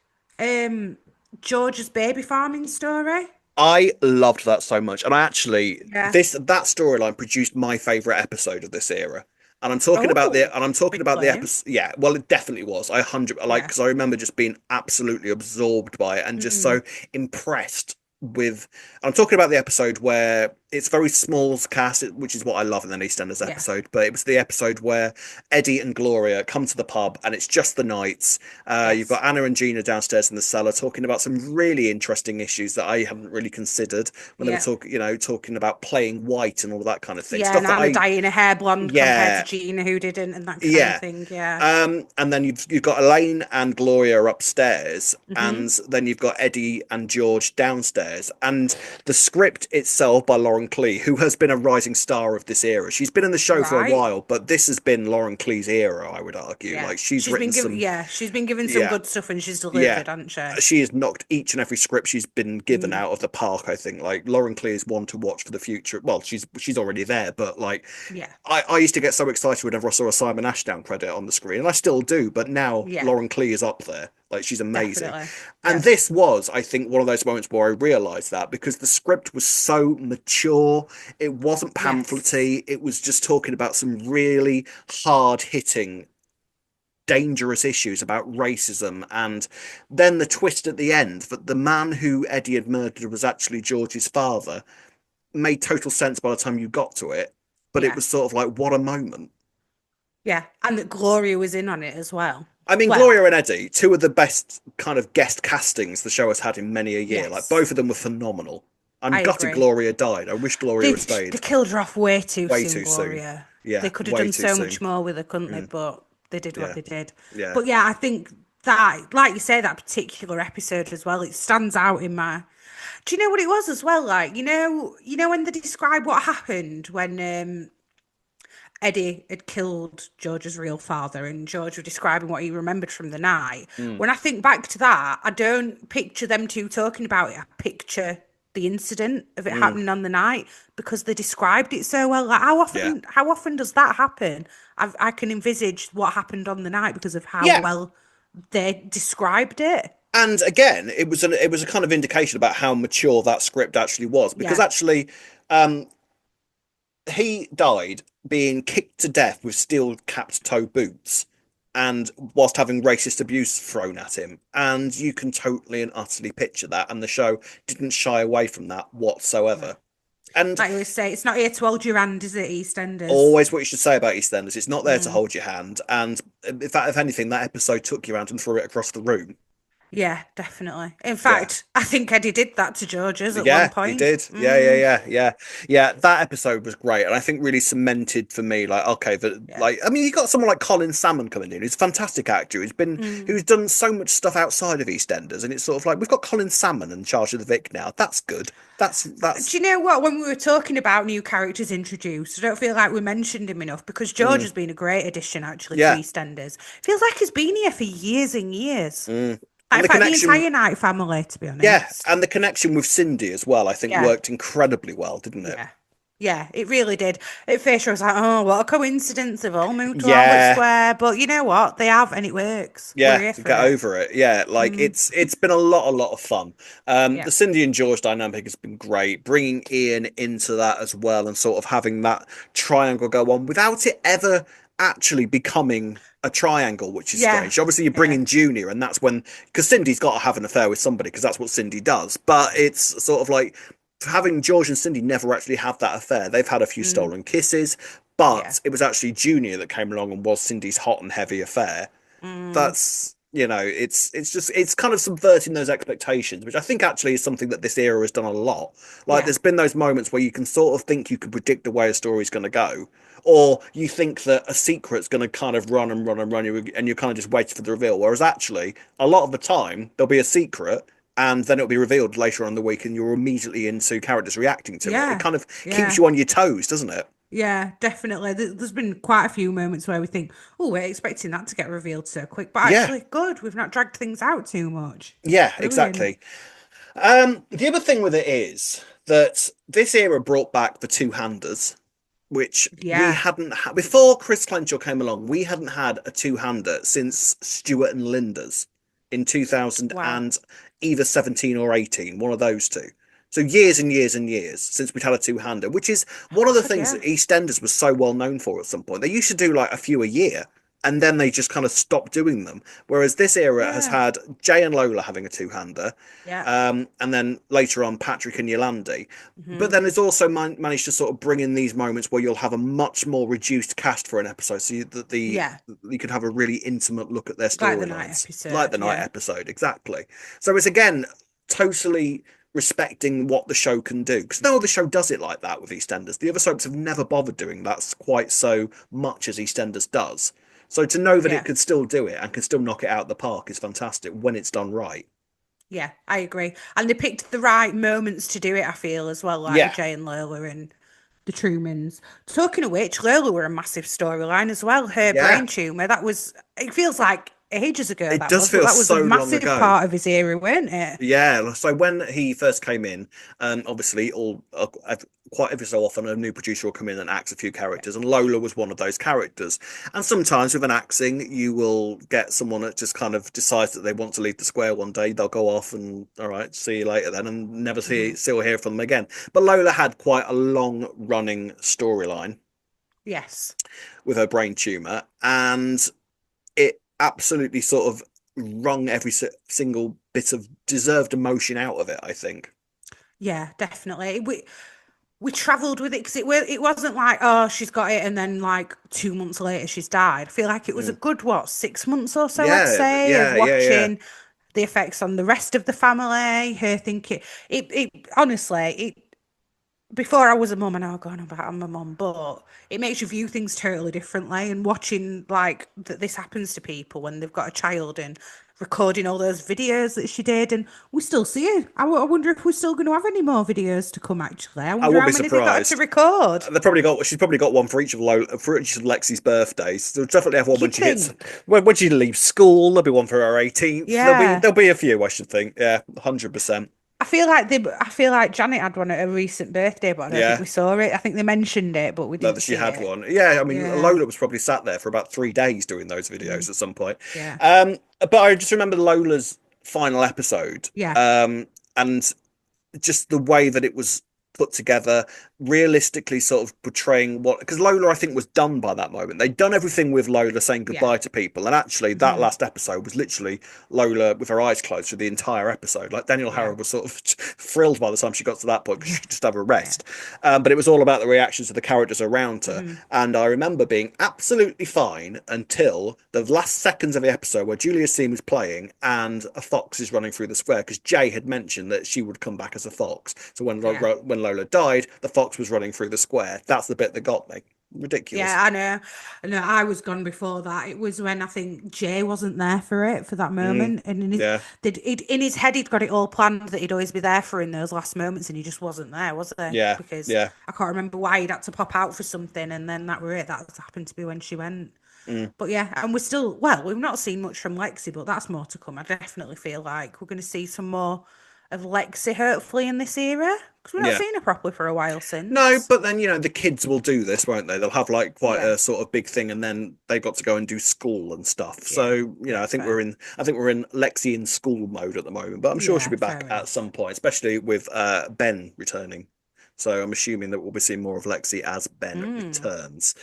George's baby farming story. I loved that so much, and I actually that storyline produced my favourite episode of this era. And I'm talking about the episode. Yeah, well, it definitely was. Because I remember just being absolutely absorbed by it and just so impressed with. I'm talking about the episode where it's very small cast, which is what I love in an EastEnders episode. But it was the episode where Eddie and Gloria come to the pub, and it's just the Knights. You've got Anna and Gina downstairs in the cellar talking about some really interesting issues that I haven't really considered when they were talking about playing white and all of that kind of thing. Yeah, stuff and Anna dyeing her hair blonde compared to Gina, who didn't, and that kind of thing. Yeah. And then you've got Elaine and Gloria upstairs, and then you've got Eddie and George downstairs. theirs. And the script itself by Lauren Clee, who has been a rising star of this era. She's been in the show for a Right. while, but this has been Lauren Clee's era, I would argue. Yeah. Like she's written some, She's been given some yeah, good stuff and she's yeah. delivered, hasn't she? She has knocked each and every script she's been given Mm, out of the park, I think. Like Lauren Clee is one to watch for the future. Well, she's already there, but like yeah. I used to get so excited whenever I saw a Simon Ashdown credit on the screen, and I still do, but now Yeah. Lauren Clee is up there. Like she's amazing. Definitely. And Yeah. this was, I think, one of those moments where I realized that because the script was so mature, it wasn't Yes. pamphletty, it was just talking about some really hard hitting dangerous issues about racism, and then the twist at the end that the man who Eddie had murdered was actually George's father made total sense by the time you got to it, but it Yeah. was sort of like, what a moment. Yeah. And that Gloria was in on it as well. I mean, Well, Gloria and Eddie, two of the best kind of guest castings the show has had in many a year. Like yes. both of them were phenomenal. I'm I gutted agree. Gloria died. I wish Gloria had They stayed killed her off way too way soon, too soon. Gloria. Yeah, They could have way done too so soon. much more with her, couldn't they? Mm, But they did what yeah, they did. yeah. But yeah, I think that, like you say, that particular episode as well, it stands out in my. Do you know what it was as well? Like when they describe what happened when Eddie had killed George's real father, and George was describing what he remembered from the night. Mm, When I think back to that, I don't picture them two talking about it. I picture the incident of it mm, happening on the night because they described it so well. Like yeah. how often does that happen? I can envisage what happened on the night because of how Yeah. well they described it. And again, it was a kind of indication about how mature that script actually was, because Yeah, actually, um, he died being kicked to death with steel-capped toe boots, and whilst having racist abuse thrown at him. And you can totally and utterly picture that, and the show didn't shy away from that no. whatsoever. And Like you always say, it's not here to hold your hand, is it, EastEnders? always what you should say about EastEnders, it's not there to Mm. hold your hand. And in fact, if anything, that episode took you out and threw it across the room. Yeah, definitely. In Yeah. fact, I think Eddie did that to George's at one Yeah, he point. did. Yeah. That episode was great, and I think really cemented for me, like, okay, that, Yeah. like, I mean, you got someone like Colin Salmon coming in, who's a fantastic actor, Mm. who's done so much stuff outside of EastEnders, and it's sort of like we've got Colin Salmon in charge of the Vic now. That's good. That's Do you know what? When we were talking about new characters introduced, I don't feel like we mentioned him enough because George mm, has been a great addition actually to yeah, EastEnders. Feels like he's been here for years and years. mm. Like, And in the fact, the connection, entire Night family, to be yeah, honest. and the connection with Cindy as well, I think Yeah. worked incredibly well, didn't it? Yeah. Yeah, it really did. At first, I was like, oh, what a coincidence. They've all moved to Albert Yeah, Square. But you know what? They have, and it works. We're yeah, here for get it. over it. Yeah, like Mm, it's been a lot of fun. yeah. The Cindy and George dynamic has been great. Bringing Ian into that as well, and sort of having that triangle go on without it ever actually becoming a triangle, which is Yeah. strange. Obviously, you bring Yeah. in Junior, and that's when, because Cindy's got to have an affair with somebody, because that's what Cindy does. But it's sort of like having George and Cindy never actually have that affair. They've had a few Mm, stolen kisses, yeah. but it was actually Junior that came along and was Cindy's hot and heavy affair. Mm, That's, it's just it's kind of subverting those expectations, which I think actually is something that this era has done a lot. Like yeah. there's been those moments where you can sort of think you can predict the way a story's going to go, or you think that a secret's going to kind of run and run and run, and you're kind of just waiting for the reveal, whereas actually a lot of the time there'll be a secret and then it'll be revealed later on in the week and you're immediately into characters reacting to it. It Yeah. kind of keeps Yeah. you on your toes, doesn't it? Yeah, definitely. There's been quite a few moments where we think, oh, we're expecting that to get revealed so quick. But Yeah, actually, good. We've not dragged things out too much. yeah, Brilliant. exactly. The other thing with it is that this era brought back the two-handers, which we Yeah. hadn't had before Chris Clenshaw came along. We hadn't had a two-hander since Stuart and Linda's in 2000 Wow. and either 17 or 18, one of those two. So years and years and years since we'd had a two-hander, which is one of the God, things yeah. that EastEnders was so well known for at some point. They used to do like a few a year, and then they just kind of stopped doing them. Whereas this era has Yeah. had Jay and Lola having a two-hander, Yeah. and then later on Patrick and Yolandi. But Hmm. then it's also managed to sort of bring in these moments where you'll have a much more reduced cast for an episode, so that Yeah. you could have a really intimate look at their Like the night storylines, like episode. the night Yeah. episode, exactly. So it's again totally respecting what the show can do, because no other show does it like that with EastEnders. The other soaps have never bothered doing that quite so much as EastEnders does. So to know that it Yeah. could still do it and can still knock it out of the park is fantastic when it's done right. Yeah, I agree. And they picked the right moments to do it, I feel, as well, like with Yeah, Jay and Lola and the Trumans. Talking of which, Lola were a massive storyline as well. Her yeah. brain tumour, that was, it feels like ages ago It that does was, but feel that was a so long massive ago. part of his era, weren't it? Yeah, so when he first came in, obviously, quite every so often a new producer will come in and axe a few characters, and Lola was one of those characters. And sometimes with an axing, you will get someone that just kind of decides that they want to leave the square one day. They'll go off and all right, see you later then, and never Hmm. see or hear from them again. But Lola had quite a long running storyline Yes. with her brain tumor, and it absolutely sort of wrung every single bit of deserved emotion out of it, I think. Yeah, definitely. We travelled with it because it wasn't like, oh, she's got it and then like 2 months later she's died. I feel like it was a Mm. good, what, 6 months or so, I'd Yeah, say, of yeah. watching the effects on the rest of the family, her thinking it honestly, it before I was a mum, and I'm going about I'm a mum, but it makes you view things totally differently. And watching like that this happens to people when they've got a child and recording all those videos that she did, and we still see it. I wonder if we're still going to have any more videos to come. Actually, I I wonder wouldn't how be many they got to surprised. record. She's probably got one for each of Lexi's birthdays. There'll definitely have one when You'd she hits think, when she leaves school. There'll be one for her 18th. yeah. There'll be a few, I should think. Yeah, 100%. I feel like Janet had one at her recent birthday, but I don't think Yeah. we saw it. I think they mentioned it, but we No, didn't that she see had it. one. Yeah, I mean, Yeah. Lola was probably sat there for about 3 days doing those Mm, videos at some point. yeah. But I just remember Lola's final episode, Yeah. and just the way that it was put together, realistically sort of portraying what, because Lola I think was done by that moment. They'd done everything with Lola saying Yeah. goodbye to people, and actually that Hmm. last episode was literally Lola with her eyes closed for the entire episode. Like Daniel Yeah. Harrow was sort of thrilled by the time she got to that point because she Yeah. could just have a Yeah. rest. But it was all about the reactions of the characters around her, Hmm. and I remember being absolutely fine until the last seconds of the episode where Julia Seam was playing and a fox is running through the square because Jay had mentioned that she would come back as a fox. So Yeah. when Lola died, the fox was running through the square. That's the bit that got me. Ridiculous. Yeah, I know. I know. I was gone before that. It was when I think Jay wasn't there for it for that Mm, moment, and yeah, in his head he'd got it all planned that he'd always be there for in those last moments, and he just wasn't there, was he? yeah, Because yeah. I can't remember why he'd had to pop out for something, and then that were it. That happened to be when she went. Mm, But yeah, and we're still we've not seen much from Lexi, but that's more to come. I definitely feel like we're going to see some more of Lexi, hopefully, in this era because we've not yeah. seen her properly for a while No, since. but then the kids will do this, won't they? They'll have like quite Yeah, a sort of big thing, and then they've got to go and do school and stuff. yeah, So yeah. Fair. I think we're in Lexi in school mode at the moment. But I'm sure she'll Yeah, be back fair at enough. some point, especially with Ben returning. So I'm assuming that we'll be seeing more of Lexi as Ben Mm. returns.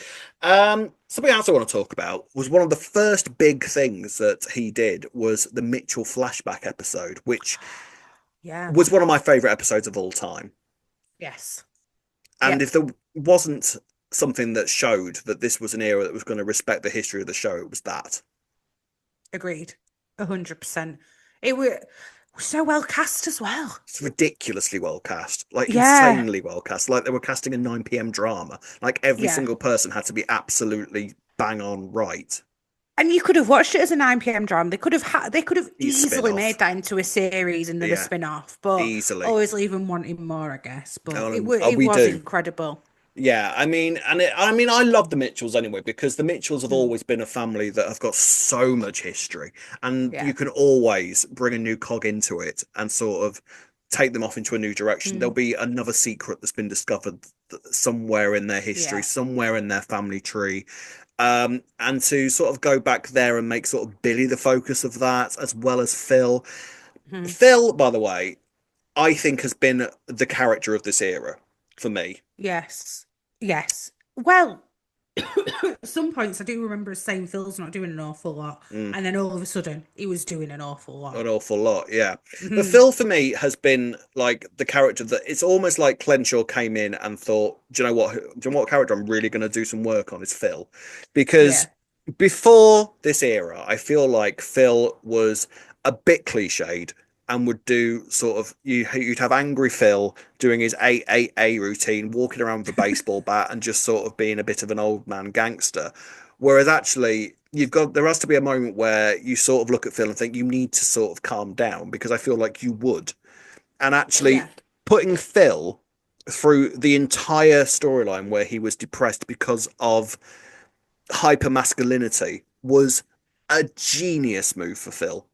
Something else I want to talk about was one of the first big things that he did was the Mitchell flashback episode, which Yeah. was one of my favorite episodes of all time. Yes. And Yep. if there wasn't something that showed that this was an era that was going to respect the history of the show, it was that. Agreed. 100%. It was so well cast as well. It's ridiculously well cast, like Yeah. insanely well cast, like they were casting a 9 p.m. drama. Like every Yeah. single person had to be absolutely bang on right. And you could have watched it as a 9 p.m. drama. They could have You spin easily off. made that into a series and then a Yeah, spin-off, but easily. always leaving wanting more, I guess. But it We was do. incredible. Yeah, I mean, I mean, I love the Mitchells anyway because the Mitchells have Mm. always been a family that have got so much history, and Yeah. you can always bring a new cog into it and sort of take them off into a new direction. There'll Mm. be another secret that's been discovered somewhere in their history, Yeah. somewhere in their family tree, and to sort of go back there and make sort of Billy the focus of that, as well as Phil. Mhm. Phil, by the way, I think has been the character of this era for me. Yes. Yes. Well, at some points I do remember us saying Phil's not doing an awful lot, Mm. and then all of a sudden he was doing an awful An lot. awful lot, yeah. But Mhm. Phil for me has been like the character that it's almost like Clenshaw came in and thought, do you know what? Do you know what character I'm really going to do some work on is Phil, because Yeah. before this era, I feel like Phil was a bit cliched and would do sort of you'd have angry Phil doing his 8 routine, walking around with a baseball bat and just sort of being a bit of an old man gangster. Whereas actually, there has to be a moment where you sort of look at Phil and think you need to sort of calm down, because I feel like you would. And actually, Yeah. putting Phil through the entire storyline where he was depressed because of hypermasculinity was a genius move for Phil.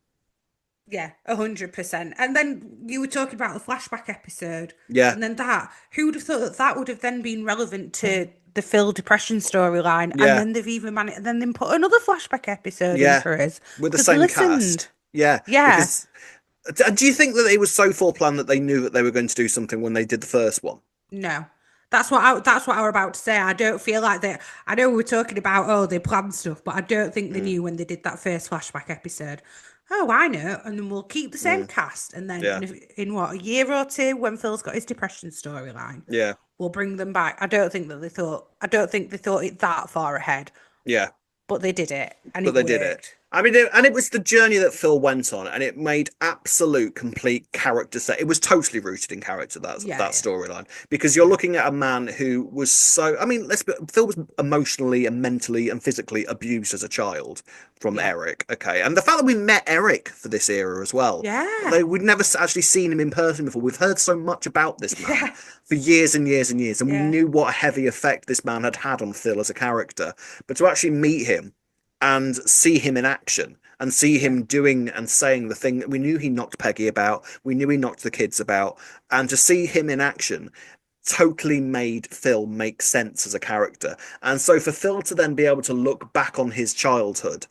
Yeah, 100%. And then you were talking about the flashback episode, Yeah, and then that. Who would have thought that that would have then been relevant to the Phil depression storyline? And yeah, then they've even managed, and then they put another flashback episode in yeah, for us with the because they same listened. cast. Yeah, Yeah, because do you think that it was so foreplanned that they knew that they were going to do something when they did the first one? no. That's what I were about to say. I don't feel like they. I know we were talking about they planned stuff, but I don't think they Mm, knew when they did that first flashback episode. Oh, I know, and then we'll keep the same mm, cast, and then yeah, in what, a year or two, when Phil's got his depression storyline, yeah, we'll bring them back. I don't think that they thought. I don't think they thought it that far ahead, yeah. but they did it, and But it they did it. worked. I mean, and it was the journey that Phil went on, and it made absolute complete character set. It was totally rooted in character, Yeah, that yeah, storyline, because you're yeah, looking at a man who was so. I mean, Phil was emotionally and mentally and physically abused as a child from yeah, Eric. Okay, and the fact that we met Eric for this era as well. yeah, We'd never actually seen him in person before. We've heard so much about this man yeah, for years and years and years, and we yeah, knew what a heavy effect this man had on Phil as a character. But to actually meet him and see him in action and see yeah. him doing and saying the thing that we knew he knocked Peggy about, we knew he knocked the kids about, and to see him in action totally made Phil make sense as a character. And so for Phil to then be able to look back on his childhood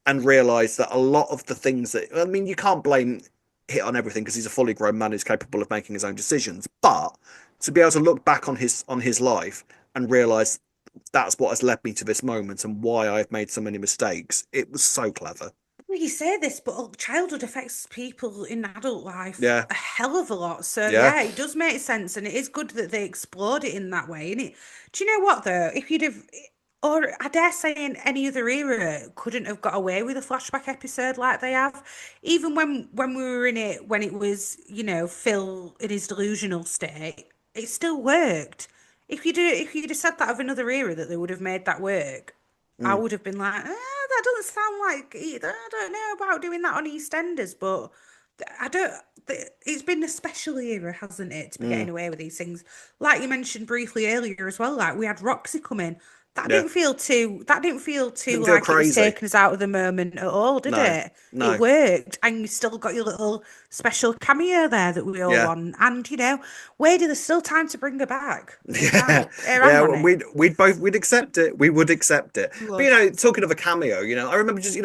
and realize that a lot of the things that, I mean, you can't blame hit on everything because he's a fully grown man who's capable of making his own decisions, but to be able to look back on his life and realize that's what has led me to this moment and why I've made so many mistakes. It was so clever. Well, you say this, but childhood affects people in adult life Yeah, a hell of a lot. So yeah, yeah, it does make sense, and it is good that they explored it in that way. And do you know what though? If you'd have, or I dare say, in any other era, couldn't have got away with a flashback episode like they have. Even when we were in it, when it was Phil in his delusional state, it still worked. If you'd have said that of another era that they would have made that work, I mm, would have been like, that doesn't sound like either. I don't know about doing that on EastEnders, but I don't. It's been a special era, hasn't it, to be mm, getting away with these things? Like you mentioned briefly earlier as well. Like we had Roxy come in. That yeah. didn't feel too. That didn't feel too Didn't feel like it was crazy. taking us out of the moment at all, did No, it? It no. worked, and you still got your little special cameo there that we all Yeah. want. And Wadey, there's still time to bring her back. There's Yeah, time. Hang yeah, on it. we'd accept it. We would accept it. We But would. talking of a cameo, I remember just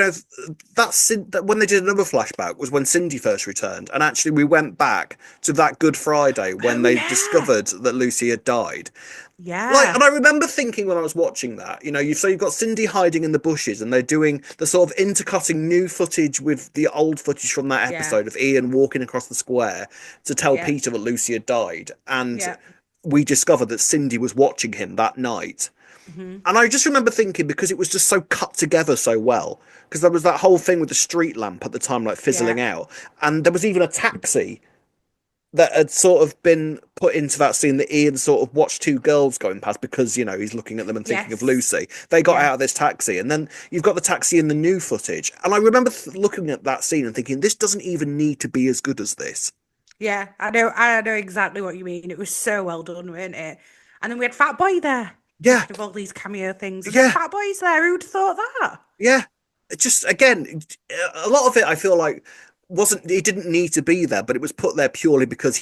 that when they did another flashback was when Cindy first returned, and actually we went back to that Good Friday when Oh they yeah, discovered that Lucy had died. yeah. And I remember thinking when I was watching that, you've got Cindy hiding in the bushes, and they're doing the sort of intercutting new footage with the old footage from that Yeah, episode of Ian walking across the square to tell yeah, Peter that Lucy had died, and yeah. we discovered that Cindy was watching him that night. Hmm. And I just remember thinking, because it was just so cut together so well, because there was that whole thing with the street lamp at the time, like Yeah, fizzling out, and there was even a taxi that had sort of been put into that scene that Ian sort of watched two girls going past because, he's looking at them and thinking of yes, Lucy. They got yeah, out of this taxi, and then you've got the taxi in the new footage. And I remember looking at that scene and thinking, this doesn't even need to be as good as this. yeah. I know exactly what you mean. It was so well done, weren't it? And then we had Fat Boy there. Yeah, Talking of all these cameo things, and then yeah, Fat Boy's there. Who'd have thought that? yeah. Just again, a lot of it I feel like wasn't it didn't need to be there, but it was put there purely because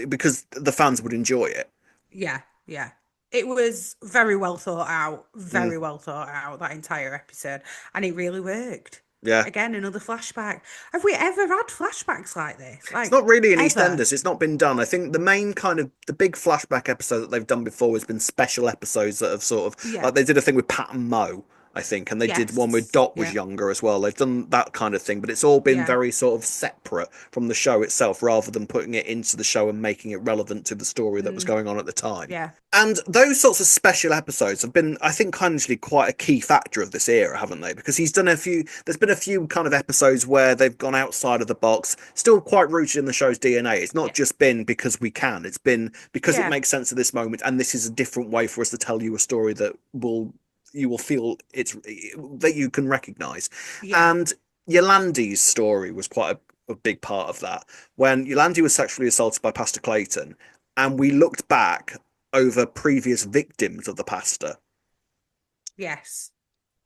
because the fans would enjoy it. Yeah, yeah. It was very well thought out, Mm, very well thought out, that entire episode. And it really worked. yeah. Again, another flashback. Have we ever had flashbacks like this? It's Like, not really in ever? EastEnders. It's not been done. I think the main kind of the big flashback episode that they've done before has been special episodes that have sort of Yeah. like they did a thing with Pat and Mo, I think, and they did one with Yes. Dot was Yeah. younger as well. They've done that kind of thing, but it's all been Yeah. very sort of separate from the show itself, rather than putting it into the show and making it relevant to the story that was Mm, going on at the time. yeah. And those sorts of special episodes have been, I think, kind of quite a key factor of this era, haven't they? Because there's been a few kind of episodes where they've gone outside of the box, still quite rooted in the show's DNA. It's not Yeah. just been because we can, it's been because it Yeah. makes sense at this moment, and this is a different way for us to tell you a story that will you will feel it's that you can recognize. Yeah. And Yolandi's story was quite a big part of that. When Yolandi was sexually assaulted by Pastor Clayton, and we looked back over previous victims of the pastor. Yes.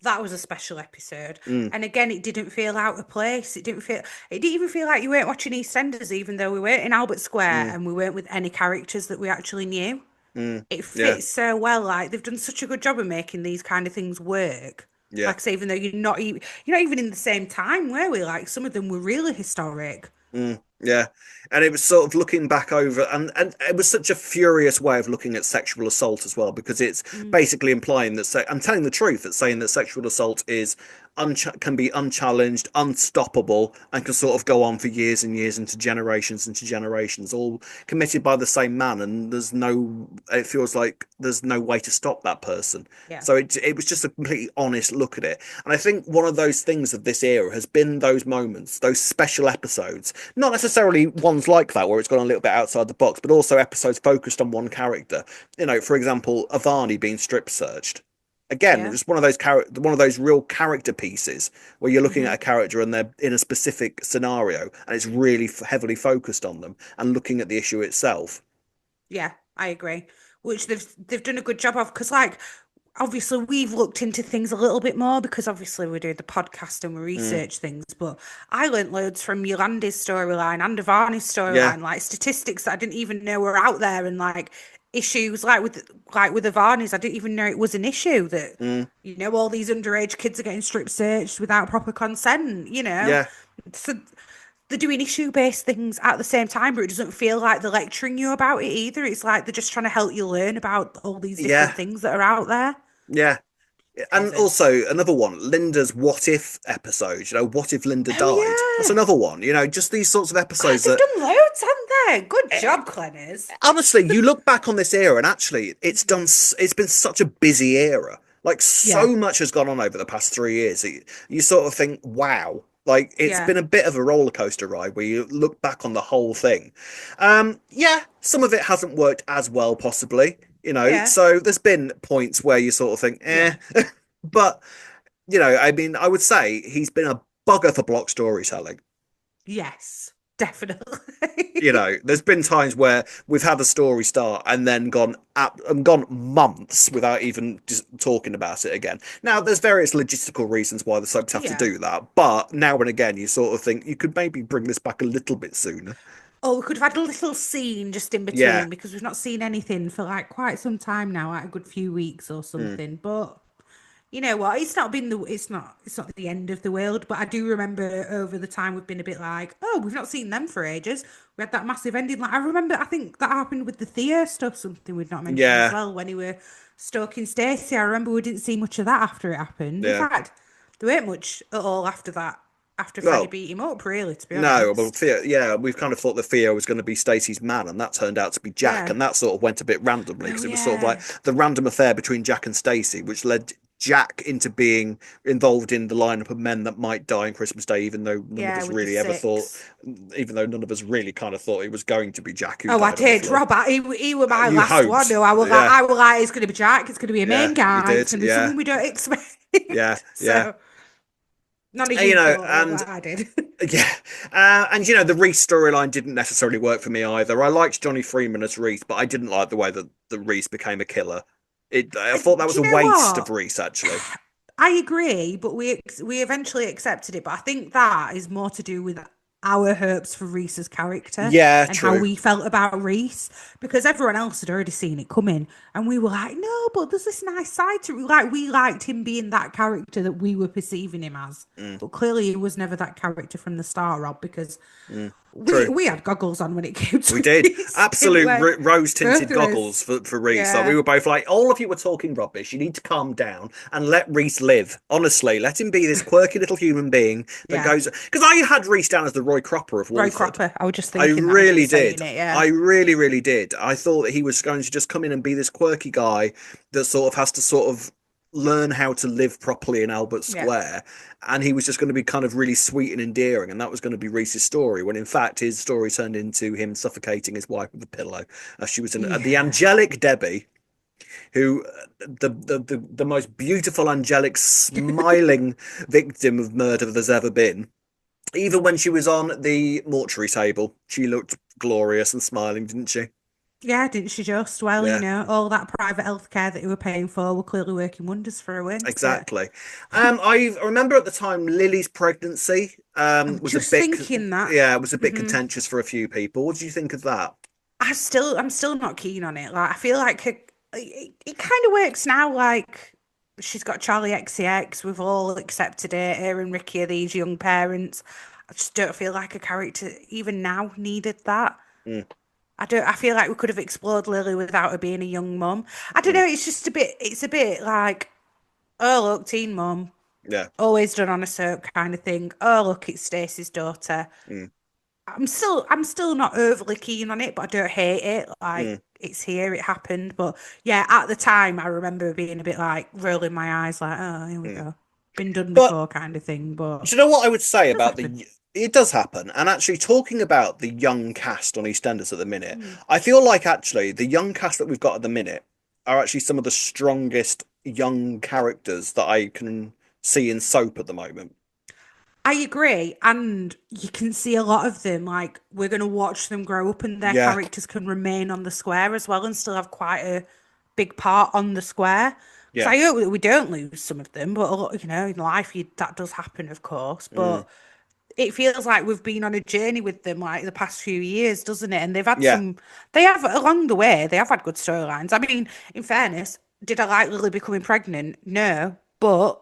That was a special episode. Mm, And again, it didn't feel out of place. It didn't even feel like you weren't watching EastEnders, even though we weren't in Albert Square mm, and we weren't with any characters that we actually knew. It yeah, fits so well. Like they've done such a good job of making these kind of things work. yeah. Like I say, even though you're not even in the same time, were we? Like some of them were really historic. Yeah, and it was sort of looking back over, and it was such a furious way of looking at sexual assault as well, because it's Mm, basically implying that I'm telling the truth. It's saying that sexual assault is can be unchallenged, unstoppable, and can sort of go on for years and years into generations, all committed by the same man, and it feels like there's no way to stop that person. yeah. So it was just a completely honest look at it. And I think one of those things of this era has been those moments, those special episodes, not necessarily ones like that where it's gone a little bit outside the box, but also episodes focused on one character. For example, Avani being strip searched. Again, Yeah. just one of those real character pieces where you're looking Hmm. at a character and they're in a specific scenario, and it's really heavily focused on them and looking at the issue itself. Yeah, I agree. Which they've done a good job of, because like obviously we've looked into things a little bit more because obviously we're doing the podcast and we Mm, research things, but I learnt loads from Yolanda's storyline and Devani's yeah, storyline, like statistics that I didn't even know were out there, and like issues like with Devani's, I didn't even know it was an issue that mm, all these underage kids are getting strip searched without proper consent. yeah, So they're doing issue-based things at the same time, but it doesn't feel like they're lecturing you about it either. It's like they're just trying to help you learn about all these different yeah, things that are out there. yeah. And Amazing. also another one, Linda's what if episode, what if Linda Oh died? That's yeah. another one, just these sorts of God, episodes they've that done loads, haven't they? Good eh, job, Clenners. honestly, you look back on this era and actually it's been such a busy era. Like Yeah, so much has gone on over the past 3 years. You sort of think, wow, like it's yeah, been a bit of a roller coaster ride where you look back on the whole thing. Yeah, some of it hasn't worked as well, possibly, yeah, so there's been points where you sort of think, yeah. but I mean, I would say he's been a bugger for block storytelling. Yes, definitely. There's been times where we've had a story start and then gone months without even just talking about it again. Now, there's various logistical reasons why the soaps have to Yeah. do that, but now and again, you sort of think you could maybe bring this back a little bit sooner. Oh, we could have had a little scene just in Yeah. between because we've not seen anything for like quite some time now, like a good few weeks or Mm. something. But you know what? It's not the end of the world. But I do remember over the time we've been a bit like, oh, we've not seen them for ages. We had that massive ending. Like I remember, I think that happened with the Thea stuff. Something we've not mentioned as Yeah. well when he were stalking Stacey. I remember we didn't see much of that after it happened. In Yeah. fact, there weren't much at all after that. After Freddie Well, beat him up, really, to be no, well, honest. Theo, yeah, we've kind of thought that Theo was going to be Stacey's man, and that turned out to be Jack, Yeah. and that sort of went a bit randomly Oh because it was sort of like yeah. the random affair between Jack and Stacey, which led Jack into being involved in the lineup of men that might die on Christmas Day, Yeah, with the six. even though none of us really kind of thought it was going to be Jack who Oh, I died on the did, floor. Rob. He were my You last one. hoped, No, yeah, I was like, it's going to be Jack. It's going to be a main yeah, you guy. It's did, going to be yeah, someone we don't expect. yeah, yeah. So, none of And, you thought it, and but I did. yeah, and the Reese storyline didn't necessarily work for me either. I liked Johnny Freeman as Reese, but I didn't like the way that Reese became a killer. I thought that was Do a you know waste of what? Reese, actually. I agree, but we eventually accepted it. But I think that is more to do with our hopes for Reese's character Yeah, and how true. we felt about Reese, because everyone else had already seen it coming, and we were like, no, but there's this nice side to it. Like we liked him being that character that we were perceiving him as, Mm, but clearly he was never that character from the start, Rob, because mm, we true. we had goggles on when it came We to did. Reese, didn't Absolute we? rose Both tinted of us. goggles for Reese. Like, we Yeah, were both like, all of you were talking rubbish. You need to calm down and let Reese live. Honestly, let him be this quirky little human being that yeah. goes. Because I had Reese down as the Roy Cropper of Roy Walford. Cropper. I was just I thinking that as you were really saying did. it. Yeah, I really, really did. I thought that he was going to just come in and be this quirky guy that sort of has to sort of learn how to live properly in Albert yeah. Square. And he was just going to be kind of really sweet and endearing. And that was going to be Reese's story, when in fact his story turned into him suffocating his wife with a pillow as she was in the Yeah. angelic Debbie. who the most beautiful, angelic, smiling victim of murder there's ever been. Even when she was on the mortuary table, she looked glorious and smiling, didn't she? Yeah, didn't she just? Well, Yeah, all that private healthcare that you were paying for were clearly working wonders for her, weren't it? exactly. I remember at the time Lily's pregnancy I'm was a just bit, thinking that. yeah, it was a bit hmm contentious for a few people. What do you think of that? I'm still not keen on it. Like, I feel like it kind of works now. Like, she's got Charlie XCX. We've all accepted it. Her and Ricky are these young parents. I just don't feel like a character even now needed that. Mm, I don't. I feel like we could have explored Lily without her being a young mum. I don't mm, know. It's just a bit. It's a bit like, oh look, teen mum, yeah, always done on a soap kind of thing. Oh look, it's Stacey's daughter. mm, I'm still not overly keen on it, but I don't hate it. Like, mm, it's here, it happened. But yeah, at the time, I remember being a bit like rolling my eyes, like, oh, here we mm. go, been done But before, kind of thing. But do you know what I would say it does about happen. it does happen, and actually talking about the young cast on EastEnders at the minute, Mm. I feel like actually the young cast that we've got at the minute are actually some of the strongest young characters that I can see in soap at the moment. I agree, and you can see a lot of them. Like, we're gonna watch them grow up, and their Yeah, characters can remain on the square as well, and still have quite a big part on the square. So yeah, I hope that we don't lose some of them, but a lot, in life, that does happen, of course. mm, But it feels like we've been on a journey with them like the past few years, doesn't it? And yeah, they have along the way, they have had good storylines. I mean, in fairness, did I like Lily becoming pregnant? No, but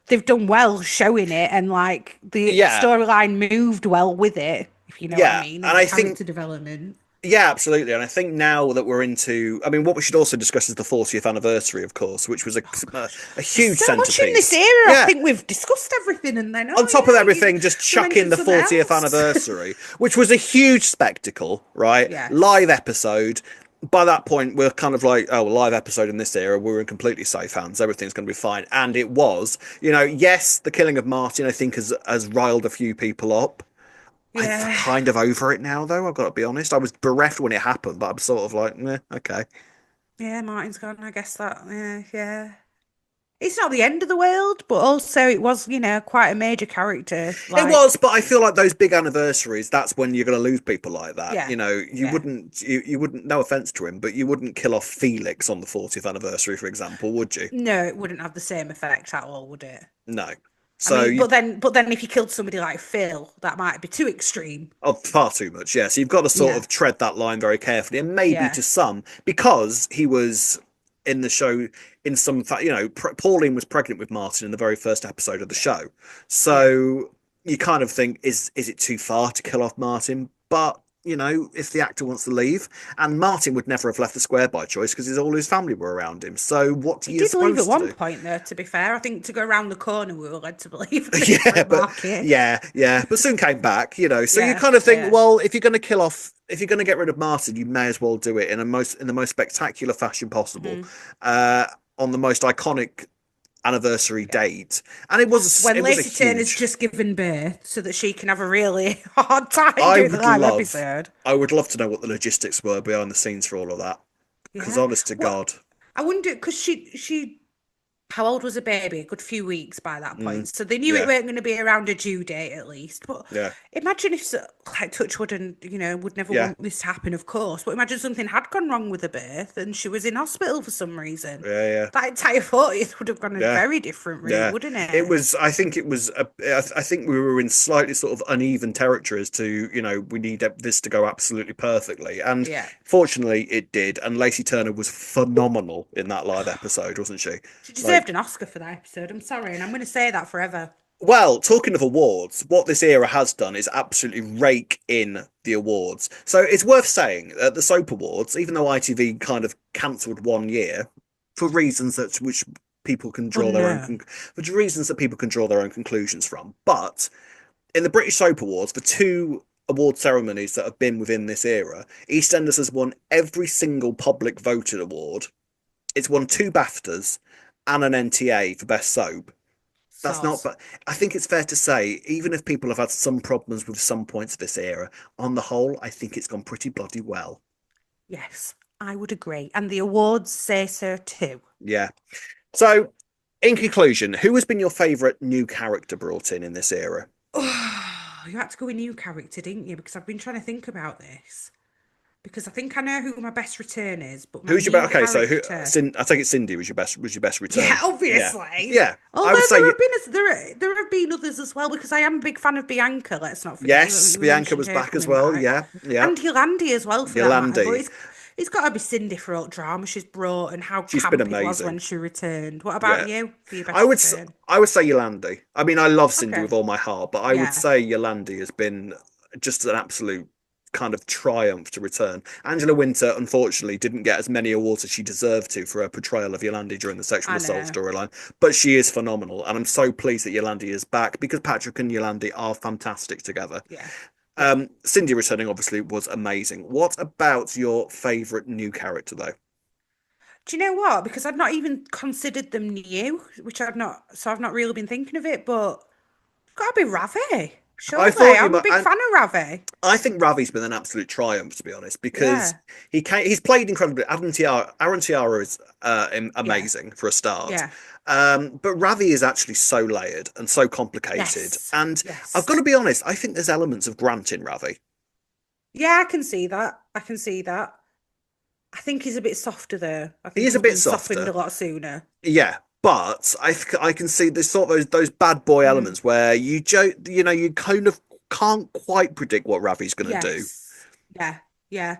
they've done well showing it, and like the yeah, storyline moved well with it, if you know what I yeah, mean, and and the I think character development. yeah, absolutely. And I think now that we're into, I mean, what we should also discuss is the 40th anniversary, of course, which was a There's huge so much in this centerpiece. era. I Yeah, think we've discussed everything, and then on top of you everything, just we chuck in mentioned the something 40th else. anniversary, which was a huge spectacle, right? Yes. Live episode. By that point, we're kind of like, oh, live episode in this era, we're in completely safe hands. Everything's going to be fine. And it was, yes, the killing of Martin, I think, has riled a few people up. I'm Yeah. kind of over it now, though. I've got to be honest. I was bereft when it happened, but I'm sort of like, okay. Yeah, Martin's gone. I guess that, yeah, yeah. It's not the end of the world, but also it was, quite a major character. It was, Like, but I feel like those big anniversaries, that's when you're going to lose people like that. yeah, You yeah. wouldn't, no offense to him, but you wouldn't kill off Felix on the 40th anniversary, for example, would you? No, it wouldn't have the same effect at all, would it? No. I So mean, you, but then if you killed somebody like Phil, that might be too extreme. oh, far too much, yeah. So you've got to sort Yeah, of tread that line very carefully, and maybe yeah, to some, because he was in the show in some fact, Pauline was pregnant with Martin in the very first episode of the show. yeah. So you kind of think, is it too far to kill off Martin? But if the actor wants to leave, and Martin would never have left the square by choice because all his family were around him. So what are He you did leave at supposed to one do? point, though, to be fair. I think to go around the corner, we were led to believe on a Yeah, different but market. yeah, but soon came back. So you Yeah, kind of think, yeah. well, if you're going to get rid of Martin, you may as well do it in the most spectacular fashion possible, hmm uh, on the most iconic anniversary Yeah. date, and When it was a Lacey Turner's huge. just given birth so that she can have a really hard time I doing the would live love, episode. I would love to know what the logistics were behind the scenes for all of that, because Yeah. honest to Well, God, I wonder because she how old was a baby? A good few weeks by that mm, point. So they knew it yeah, weren't going to be around a due date at least. But yeah, imagine if, like, Touchwood and, would never yeah, want this to happen, of course. But imagine something had gone wrong with the birth and she was in hospital for some reason. yeah, That entire 40th would have gone a yeah. very different route, Yeah, wouldn't it it? was. I think it was. I think we were in slightly sort of uneven territory as to, we need this to go absolutely perfectly, and Yeah. fortunately, it did. And Lacey Turner was phenomenal in that live episode, wasn't she? She Like, deserved an Oscar for that episode. I'm sorry. And I'm going to say that forever. well, talking of awards, what this era has done is absolutely rake in the awards. So it's worth saying that the soap awards, even though ITV kind of cancelled one year for reasons that which people can draw their own Unknown. for reasons that people can draw their own conclusions from. But in the British Soap Awards, the two award ceremonies that have been within this era, EastEnders has won every single public voted award. It's won two BAFTAs and an NTA for best soap. That's not, Soz. but I think it's fair to say, even if people have had some problems with some points of this era, on the whole, I think it's gone pretty bloody well. Yes. I would agree. And the awards say so too. Yeah. So, in conclusion, who has been your favourite new character brought in this era? Oh, you had to go a new character, didn't you? Because I've been trying to think about this. Because I think I know who my best return is, but my Who's your new best? Okay, so who? character. I think it's Cindy was your best Yeah, return. Yeah, obviously. yeah. I Although would say there have been there have been others as well because I am a big fan of Bianca. Let's not forget yes, we Bianca mentioned was her back as coming well. back, Yeah, yeah. and Yolandi as well for that matter. But Yolandi, it's got to be Cindy for all drama she's brought and how she's been camp it was when amazing. she returned. What about Yeah, you for your I best would return? I would say Yolandi. I mean, I love Cindy Okay, with all my heart, but I would yeah, say Yolandi has been just an absolute kind of triumph to return. Angela Winter, unfortunately, didn't get as many awards as she deserved to for her portrayal of Yolandi during the sexual I assault know. storyline, but she is phenomenal, and I'm so pleased that Yolandi is back because Patrick and Yolandi are fantastic together. Yeah, yeah. Cindy returning obviously was amazing. What about your favourite new character though? Do you know what? Because I'd not even considered them new, which I've not really been thinking of it, but it's got to be Ravi. I Surely, thought you I'm a might. big fan of Ravi. I think Ravi's been an absolute triumph, to be honest, because Yeah, he's played incredibly. Aaron Tiara is yeah, amazing for a start, yeah. but Ravi is actually so layered and so complicated. Yes, And I've got yes. to be honest, I think there's elements of Grant in Ravi. Yeah, I can see that. I can see that. I think he's a bit softer though. I He think is a he's bit been softened softer, a lot sooner. yeah, but I can see there's sort of those bad boy Mm, elements where you kind of can't quite predict what Ravi's going to do. yes. Yeah, yeah.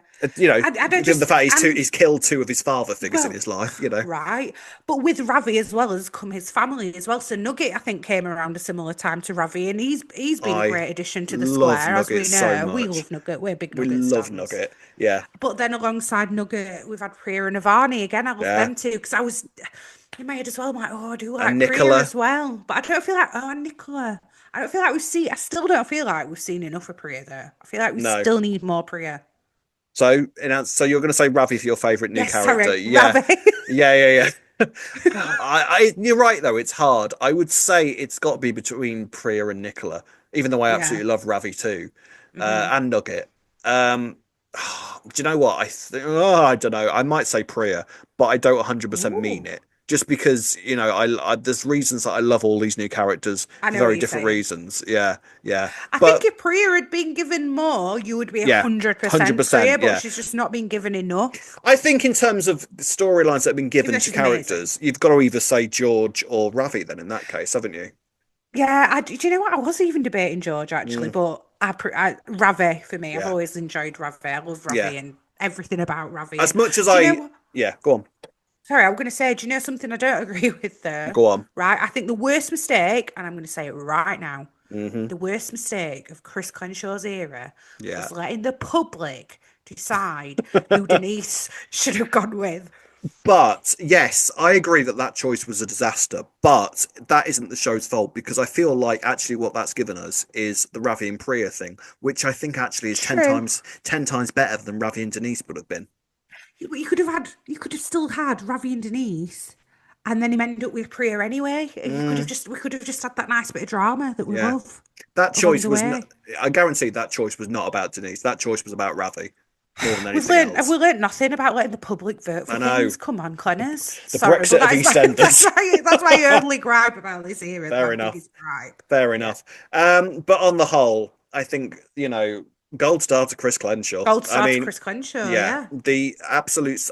I don't Given the just fact and he's killed two of his father figures in well, his life. right. But with Ravi as well has come his family as well. So Nugget, I think, came around a similar time to Ravi, and he's been a I great addition to the love square, as Nugget we so know. We much. love Nugget. We're big We Nugget love stands. Nugget. Yeah, But then alongside Nugget, we've had Priya and Avani again. I love yeah. them too because I was in my head as well. I'm like, oh, I do And like Priya Nicola. as well, but I don't feel like oh, and Nicola. I don't feel like we've seen. I still don't feel like we've seen enough of Priya though. I feel like we No. still need more Priya. So you're going to say Ravi for your favorite new Yes, character? sorry, Yeah, Ravi. yeah. You're right though. It's hard. I would say it's got to be between Priya and Nicola, even though I Yeah. absolutely love Ravi too, Hmm. and Nugget. Um, do you know what I don't know. I might say Priya, but I don't 100% mean Ooh, it. Just because there's reasons that I love all these new characters I for know what very you're different saying. reasons. Yeah, yeah. I think But if Priya had been given more, you would be a yeah, hundred hundred percent Priya, percent. but Yeah. she's just not been given enough. I think in terms of the storylines that have been Even given though to she's amazing. characters, you've got to either say George or Ravi then in that case, haven't you? Yeah, do you know what? I was even debating George actually, Mm, but Ravi for me. I've yeah, always enjoyed Ravi. I love yeah. Ravi and everything about Ravi. As And much as do you know I, what? yeah, go on, Sorry, I'm going to say, do you know something I don't agree with there? go on. Right? I think the worst mistake, and I'm going to say it right now, Hmm. the worst mistake of Chris Clenshaw's era Yeah. was letting the public decide who Denise should have gone with. But yes, I agree that that choice was a disaster, but that isn't the show's fault because I feel like actually what that's given us is the Ravi and Priya thing, which I think actually is True. 10 times better than Ravi and Denise would have been. You could have still had Ravi and Denise, and then him end up with Priya anyway. Mm, We could have just had that nice bit of drama that we yeah. love That along choice the was not, way. I guarantee that choice was not about Denise. That choice was about Ravi more than anything Have else. we learned nothing about letting the public vote for I know. things? Come on, Clenners. The Sorry, but Brexit of that is my EastEnders. that's my only gripe about this era. It's Fair my enough. biggest gripe. Fair Yeah. enough. But on the whole, I think, gold star to Chris Clenshaw. Gold I star to mean, Chris Clenshaw, yeah, yeah. the absolute,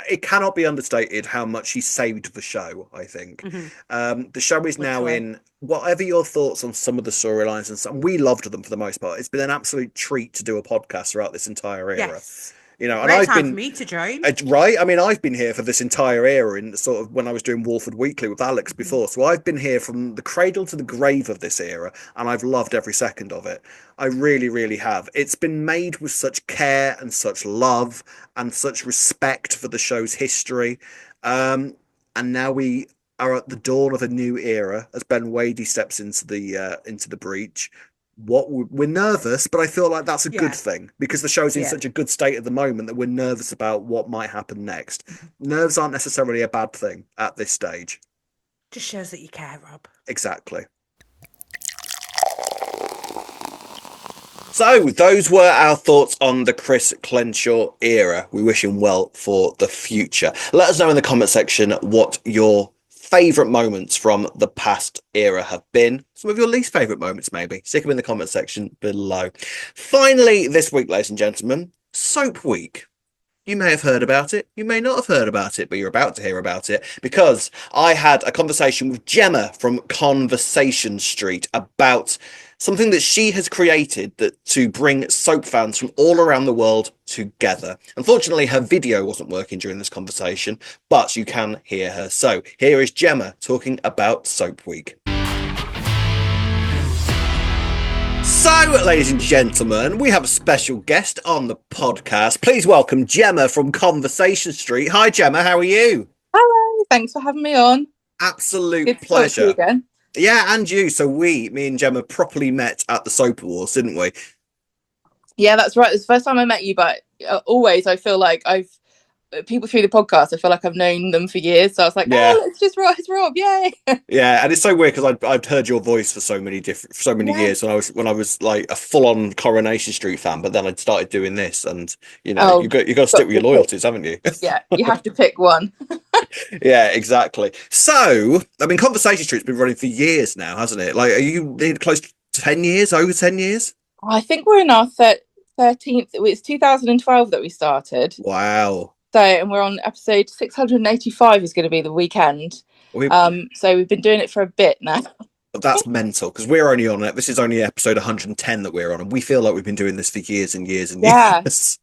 it cannot be understated how much he saved the show, I think. Hmm. The show is now Literally. in, whatever your thoughts on some of the storylines and some, we loved them for the most part. It's been an absolute treat to do a podcast throughout this entire era. Yes. And Great I've time for been, me to join. right. I mean, I've been here for this entire era in sort of when I was doing Walford Weekly with Alex Mhm. before. So I've been here from the cradle to the grave of this era, and I've loved every second of it. I really, really have. It's been made with such care and such love and such respect for the show's history. And now we are at the dawn of a new era as Ben Wadey steps into the breach. We're nervous, but I feel like that's a good Yeah, thing because the show's in yeah. such a good state at the moment that we're nervous about what might happen next. Nerves aren't necessarily a bad thing at this stage. Just shows that you care, Rob. Exactly. So, those were our thoughts on the Chris Clenshaw era. We wish him well for the future. Let us know in the comment section what your favourite moments from the past era have been. Some of your least favourite moments, maybe. Stick them in the comment section below. Finally, this week, ladies and gentlemen, Soap Week. You may have heard about it, you may not have heard about it, but you're about to hear about it because I had a conversation with Gemma from Conversation Street about something that she has created that to bring soap fans from all around the world together. Unfortunately, her video wasn't working during this conversation, but you can hear her. So here is Gemma talking about Soap Week. So, ladies and gentlemen, we have a special guest on the podcast. Please welcome Gemma from Conversation Street. Hi, Gemma. How are you? Hello. Thanks for having me on. Absolute Good to pleasure. talk to you again. Yeah, and you. So me and Gemma properly met at the Soap Awards, didn't we? Yeah, that's right. It's the first time I met you, but always I feel like people through the podcast, I feel like I've known them for years. So I was like, Yeah. oh, it's Rob, yay. Yeah, and it's so weird because I'd heard your voice for so many years when I was like a full-on Coronation Street fan, but then I started doing this, and you got to stick with your loyalties, haven't you? Yeah, you have to pick one. Yeah, exactly. So, I mean, Conversation Street's been running for years now, hasn't it? Like, are you close to 10 years, over 10 years? I think we're in our 13th. It's 2012 that we started. Wow. So, and we're on episode 685 is going to be the weekend. So we've been doing it for a bit now. That's mental because we're only on it. This is only episode 110 that we're on, and we feel like we've been doing this for years and years and years.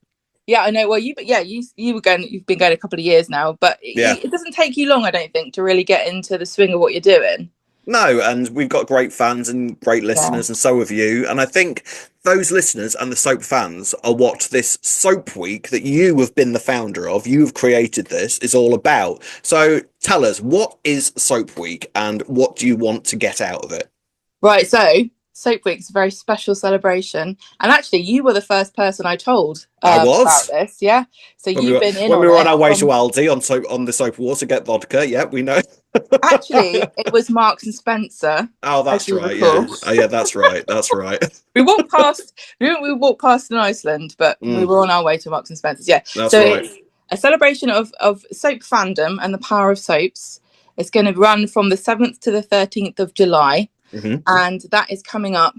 Yeah, I know. Well, you've been going a couple of years now, but it doesn't take you long, I don't think, to really get into the swing of what you're doing. No, and we've got great fans and great listeners, and so have you. And I think those listeners and the soap fans are what this Soap Week that you have been the founder of, you've created this, is all about. So tell us, what is Soap Week and what do you want to get out of it? Right, so Soap Week is a very special celebration. And actually, you were the first person I told about this. Yeah. So when you've been in when we were on our way to Aldi on the Soap Awards to get vodka. Yeah, we know. Actually, it was Marks and Spencer. Oh, that's right. Yeah. Oh, yeah, that's right. That's right. We walked past in Iceland, but we were on our way to Marks and Spencer's. Yeah. That's so right. It's a celebration of soap fandom and the power of soaps. It's going to run from the 7th to the 13th of July. Mm-hmm. And that is coming up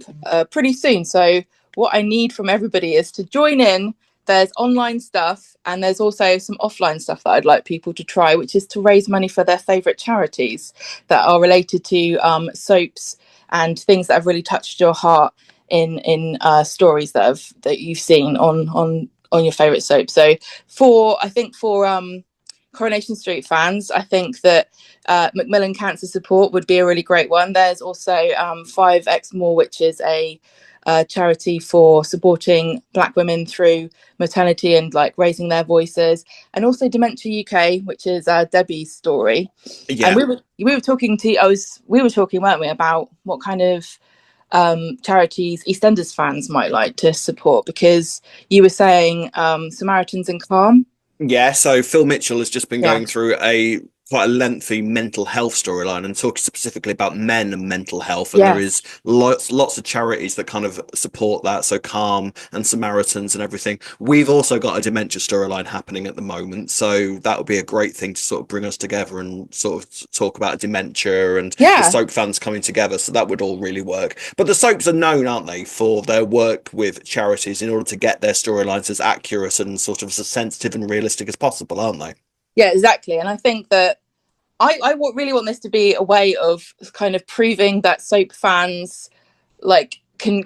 pretty soon. So what I need from everybody is to join in. There's online stuff and there's also some offline stuff that I'd like people to try, which is to raise money for their favourite charities that are related to soaps and things that have really touched your heart in stories that you've seen on your favourite soap. So for Coronation Street fans, I think that Macmillan Cancer Support would be a really great one. There's also 5x More, which is a charity for supporting Black women through maternity and like raising their voices, and also Dementia UK, which is Debbie's story. Yeah. And we were talking, weren't we, about what kind of charities EastEnders fans might like to support, because you were saying Samaritans and Calm. Yeah, so Phil Mitchell has just been going through quite a lengthy mental health storyline and talking specifically about men and mental health, and there is lots of charities that kind of support that, so Calm and Samaritans and everything. We've also got a dementia storyline happening at the moment, so that would be a great thing to sort of bring us together and sort of talk about dementia and the soap fans coming together, so that would all really work. But the soaps are known, aren't they, for their work with charities in order to get their storylines as accurate and sort of as sensitive and realistic as possible, aren't they? Yeah, exactly. And I think that I really want this to be a way of kind of proving that soap fans like can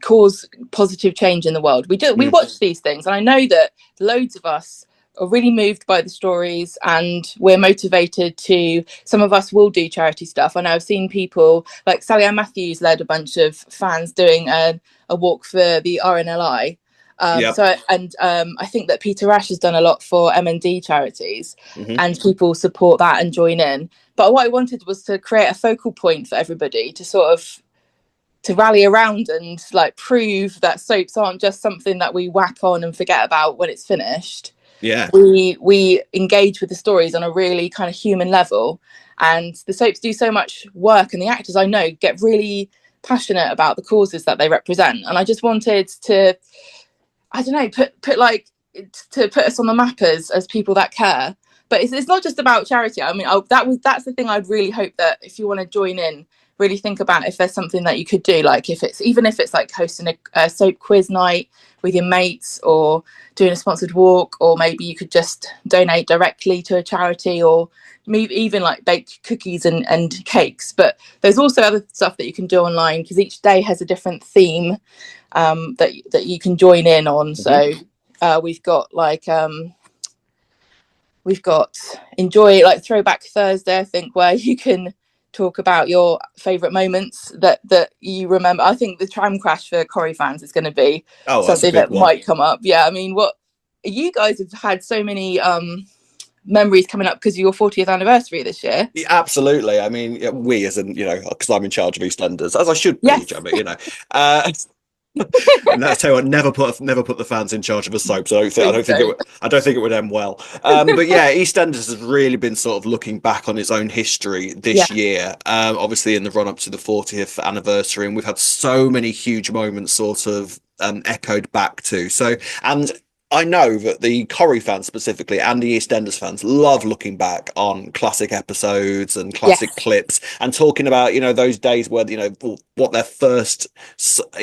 cause positive change in the world. We watch these things, and I know that loads of us are really moved by the stories and we're motivated to. Some of us will do charity stuff. I know I've seen people like Sally Ann Matthews led a bunch of fans doing a walk for the RNLI. I think that Peter Ash has done a lot for M&D charities, and people support that and join in. But what I wanted was to create a focal point for everybody to sort of to rally around and like prove that soaps aren't just something that we whack on and forget about when it's finished. Yeah, we engage with the stories on a really kind of human level, and the soaps do so much work, and the actors I know get really passionate about the causes that they represent, and I just wanted to, I don't know, put us on the map as people that care. But it's not just about charity. I mean, that's the thing I'd really hope that if you want to join in, really think about if there's something that you could do, like if it's like hosting a soap quiz night with your mates, or doing a sponsored walk, or maybe you could just donate directly to a charity, or maybe even like bake cookies and cakes. But there's also other stuff that you can do online, because each day has a different theme that you can join in on. Mm-hmm. So we've got enjoy, like Throwback Thursday, I think, where you can talk about your favourite moments that you remember. I think the tram crash for Corrie fans is going to be something that might come up. Yeah, I mean, what you guys have had so many memories coming up because of your 40th anniversary this year. Yeah, absolutely. I mean, we as in, because I'm in charge of EastEnders, as I should be, yes. Gemma, And that's tell you what, never put the fans in charge of a soap. So I don't think it would end well. But yeah, EastEnders has really been sort of looking back on its own history this year. Obviously in the run up to the 40th anniversary, and we've had so many huge moments sort of echoed back to. So, and I know that the Corrie fans specifically and the EastEnders fans love looking back on classic episodes and classic clips and talking about, those days where, what their first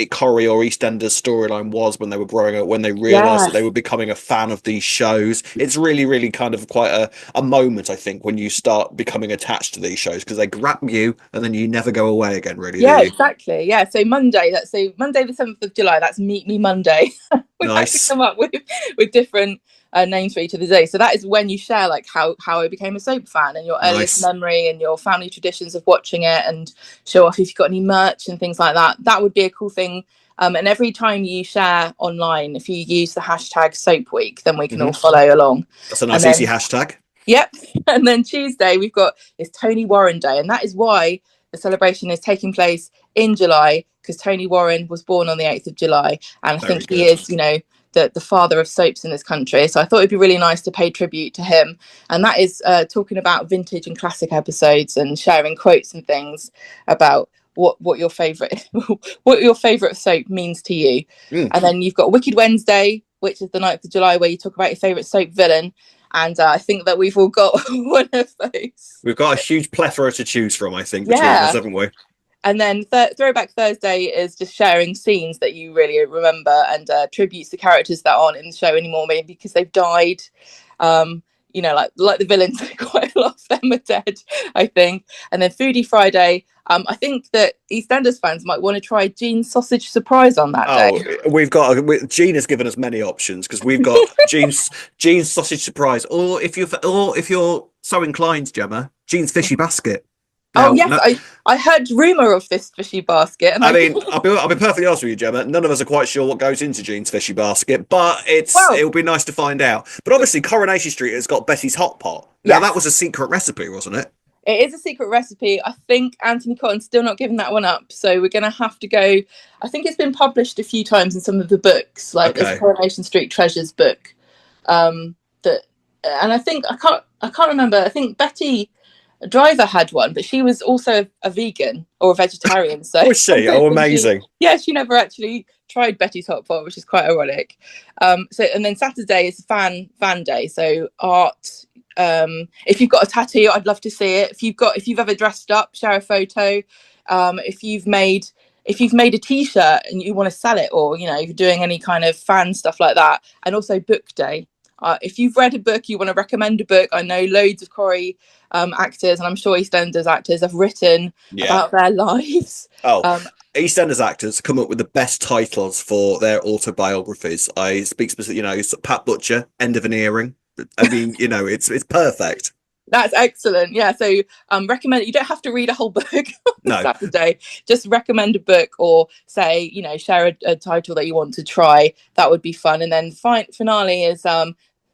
Corrie or EastEnders storyline was when they were growing up, when they realised that they were becoming a fan of these shows. It's really, really kind of quite a moment, I think, when you start becoming attached to these shows, because they grab you and then you never go away again, really. Yeah, exactly. Yeah, so Monday the 7th of July, that's Meet Me Monday. We've nice. Come up with different names for each of the days. So that is when you share like how I became a soap fan, and your earliest memory and your family traditions of watching it, and show off if you've got any merch and things like that. That would be a cool thing. And every time you share online, if you use the hashtag Soap Week, then we can all follow along. That's a nice easy hashtag. Yep. And then Tuesday we've got this Tony Warren Day, and that is why the celebration is taking place in July, because Tony Warren was born on the 8th of July, and I think he is, the father of soaps in this country. So I thought it'd be really nice to pay tribute to him, and that is talking about vintage and classic episodes and sharing quotes and things about what your favorite soap means to you. And then you've got Wicked Wednesday, which is the 9th of July, where you talk about your favorite soap villain. And I think that we've all got one of those. We've got a huge plethora to choose from, I think, between us, haven't we? And then Throwback Thursday is just sharing scenes that you really remember, and tributes to characters that aren't in the show anymore, maybe because they've died. Like the villains, quite a lot of them are dead, I think. And then Foodie Friday, I think that EastEnders fans might want to try Jean's sausage surprise on that day. Jean has given us many options, because we've got Jean's sausage surprise, or if you're so inclined, Gemma, Jean's fishy basket. Now, I heard rumour of this fishy basket. And I'll be perfectly honest with you, Gemma. None of us are quite sure what goes into Jean's fishy basket, but it'll be nice to find out. But obviously, Coronation Street has got Betty's hot pot. Now, that was a secret recipe, wasn't it? It is a secret recipe. I think Anthony Cotton's still not giving that one up, so we're going to have to go. I think it's been published a few times in some of the books, like this Coronation Street Treasures book. And I think I can't remember. I think Betty Driver had one, but she was also a vegan or a vegetarian. So was she? Oh, amazing! She never actually tried Betty's hot pot, which is quite ironic. And then Saturday is fan day. So art. If you've got a tattoo, I'd love to see it. If you've ever dressed up, share a photo. If you've made a t-shirt and you want to sell it, or if you're doing any kind of fan stuff like that. And also book day. If you've read a book, you want to recommend a book. I know loads of Corrie actors, and I'm sure EastEnders actors have written about their lives. EastEnders actors come up with the best titles for their autobiographies. I speak specifically, Pat Butcher, End of an Earring. I mean, it's perfect. That's excellent. Yeah. So recommend, you don't have to read a whole book on Saturday. Just recommend a book, or say, share a title that you want to try. That would be fun. And then finale is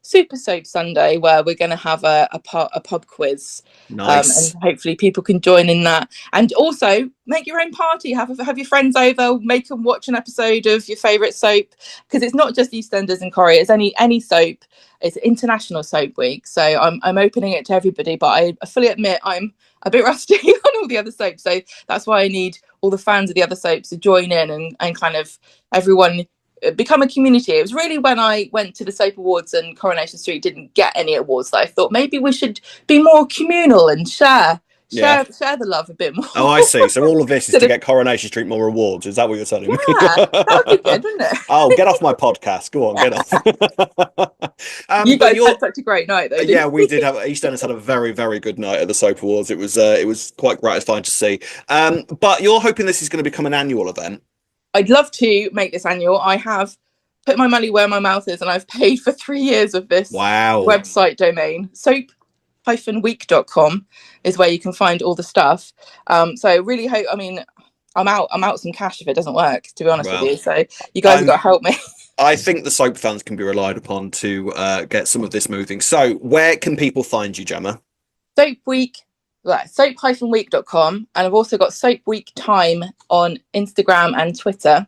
Super Soap Sunday, where we're going to have a pub quiz. Nice. And hopefully people can join in that. And also make your own party. Have your friends over. Make them watch an episode of your favourite soap, because it's not just EastEnders and Corrie. It's any soap. It's International Soap Week, so I'm opening it to everybody. But I fully admit I'm a bit rusty on all the other soaps, so that's why I need all the fans of the other soaps to join in and kind of everyone become a community. It was really when I went to the Soap Awards and Coronation Street didn't get any awards that I thought maybe we should be more communal and share the love a bit more. Oh, I see. So all of this is to get Coronation Street more awards. Is that what you're telling me? Yeah, that would be good, wouldn't it? Oh, get off my podcast. Go on, get off. You guys had such a great night, though. Yeah, we did have. EastEnders had a very, very good night at the Soap Awards. It was quite gratifying to see. But you're hoping this is going to become an annual event? I'd love to make this annual. I have put my money where my mouth is, and I've paid for 3 years of this website domain. Soap-week.com is where you can find all the stuff. So I really hope. I mean, I'm out some cash if it doesn't work, to be honest with you. So you guys have got to help me. I think the soap fans can be relied upon to get some of this moving. So where can people find you, Gemma? Soap-week.com, and I've also got Soap Week Time on Instagram and Twitter.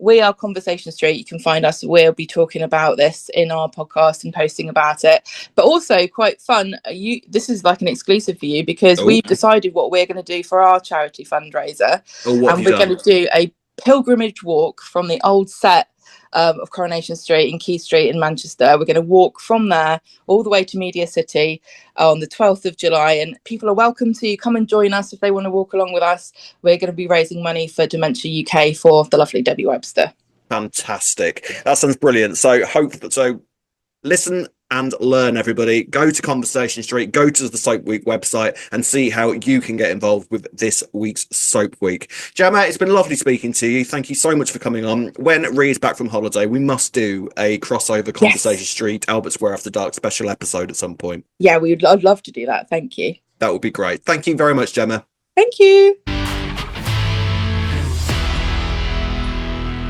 We are Conversation Street. You can find us. We'll be talking about this in our podcast and posting about it. But also quite fun. This is like an exclusive for you because we've decided what we're going to do for our charity fundraiser, and we're going to do a pilgrimage walk from the old set of Coronation Street and Key Street in Manchester. We're going to walk from there all the way to Media City on the 12th of July, and people are welcome to come and join us if they want to walk along with us. We're going to be raising money for Dementia UK for the lovely Debbie Webster. Fantastic. That sounds brilliant. So listen and learn, everybody. Go to Conversation Street, go to the Soap Week website and see how you can get involved with this week's Soap Week. Gemma, it's been lovely speaking to you. Thank you so much for coming on. When Rhea's back from holiday, we must do a crossover Conversation Street, Albert Square After Dark special episode at some point. Yeah, I'd love to do that. Thank you. That would be great. Thank you very much, Gemma. Thank you.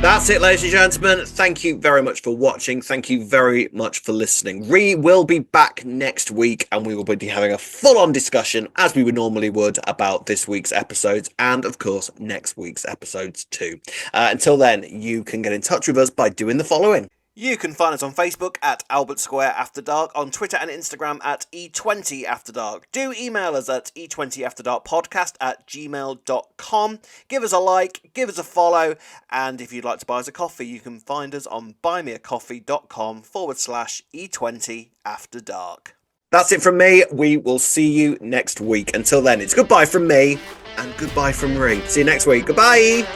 That's it, ladies and gentlemen. Thank you very much for watching. Thank you very much for listening. Rhea will be back next week and we will be having a full-on discussion, as we would normally would, about this week's episodes and, of course, next week's episodes too. Until then, you can get in touch with us by doing the following. You can find us on Facebook at Albert Square After Dark, on Twitter and Instagram at E20 After Dark. Do email us at e20afterdarkpodcast@gmail.com. Give us a like, give us a follow, and if you'd like to buy us a coffee, you can find us on buymeacoffee.com/E20 After Dark. That's it from me. We will see you next week. Until then, it's goodbye from me and goodbye from Rhea. See you next week. Goodbye.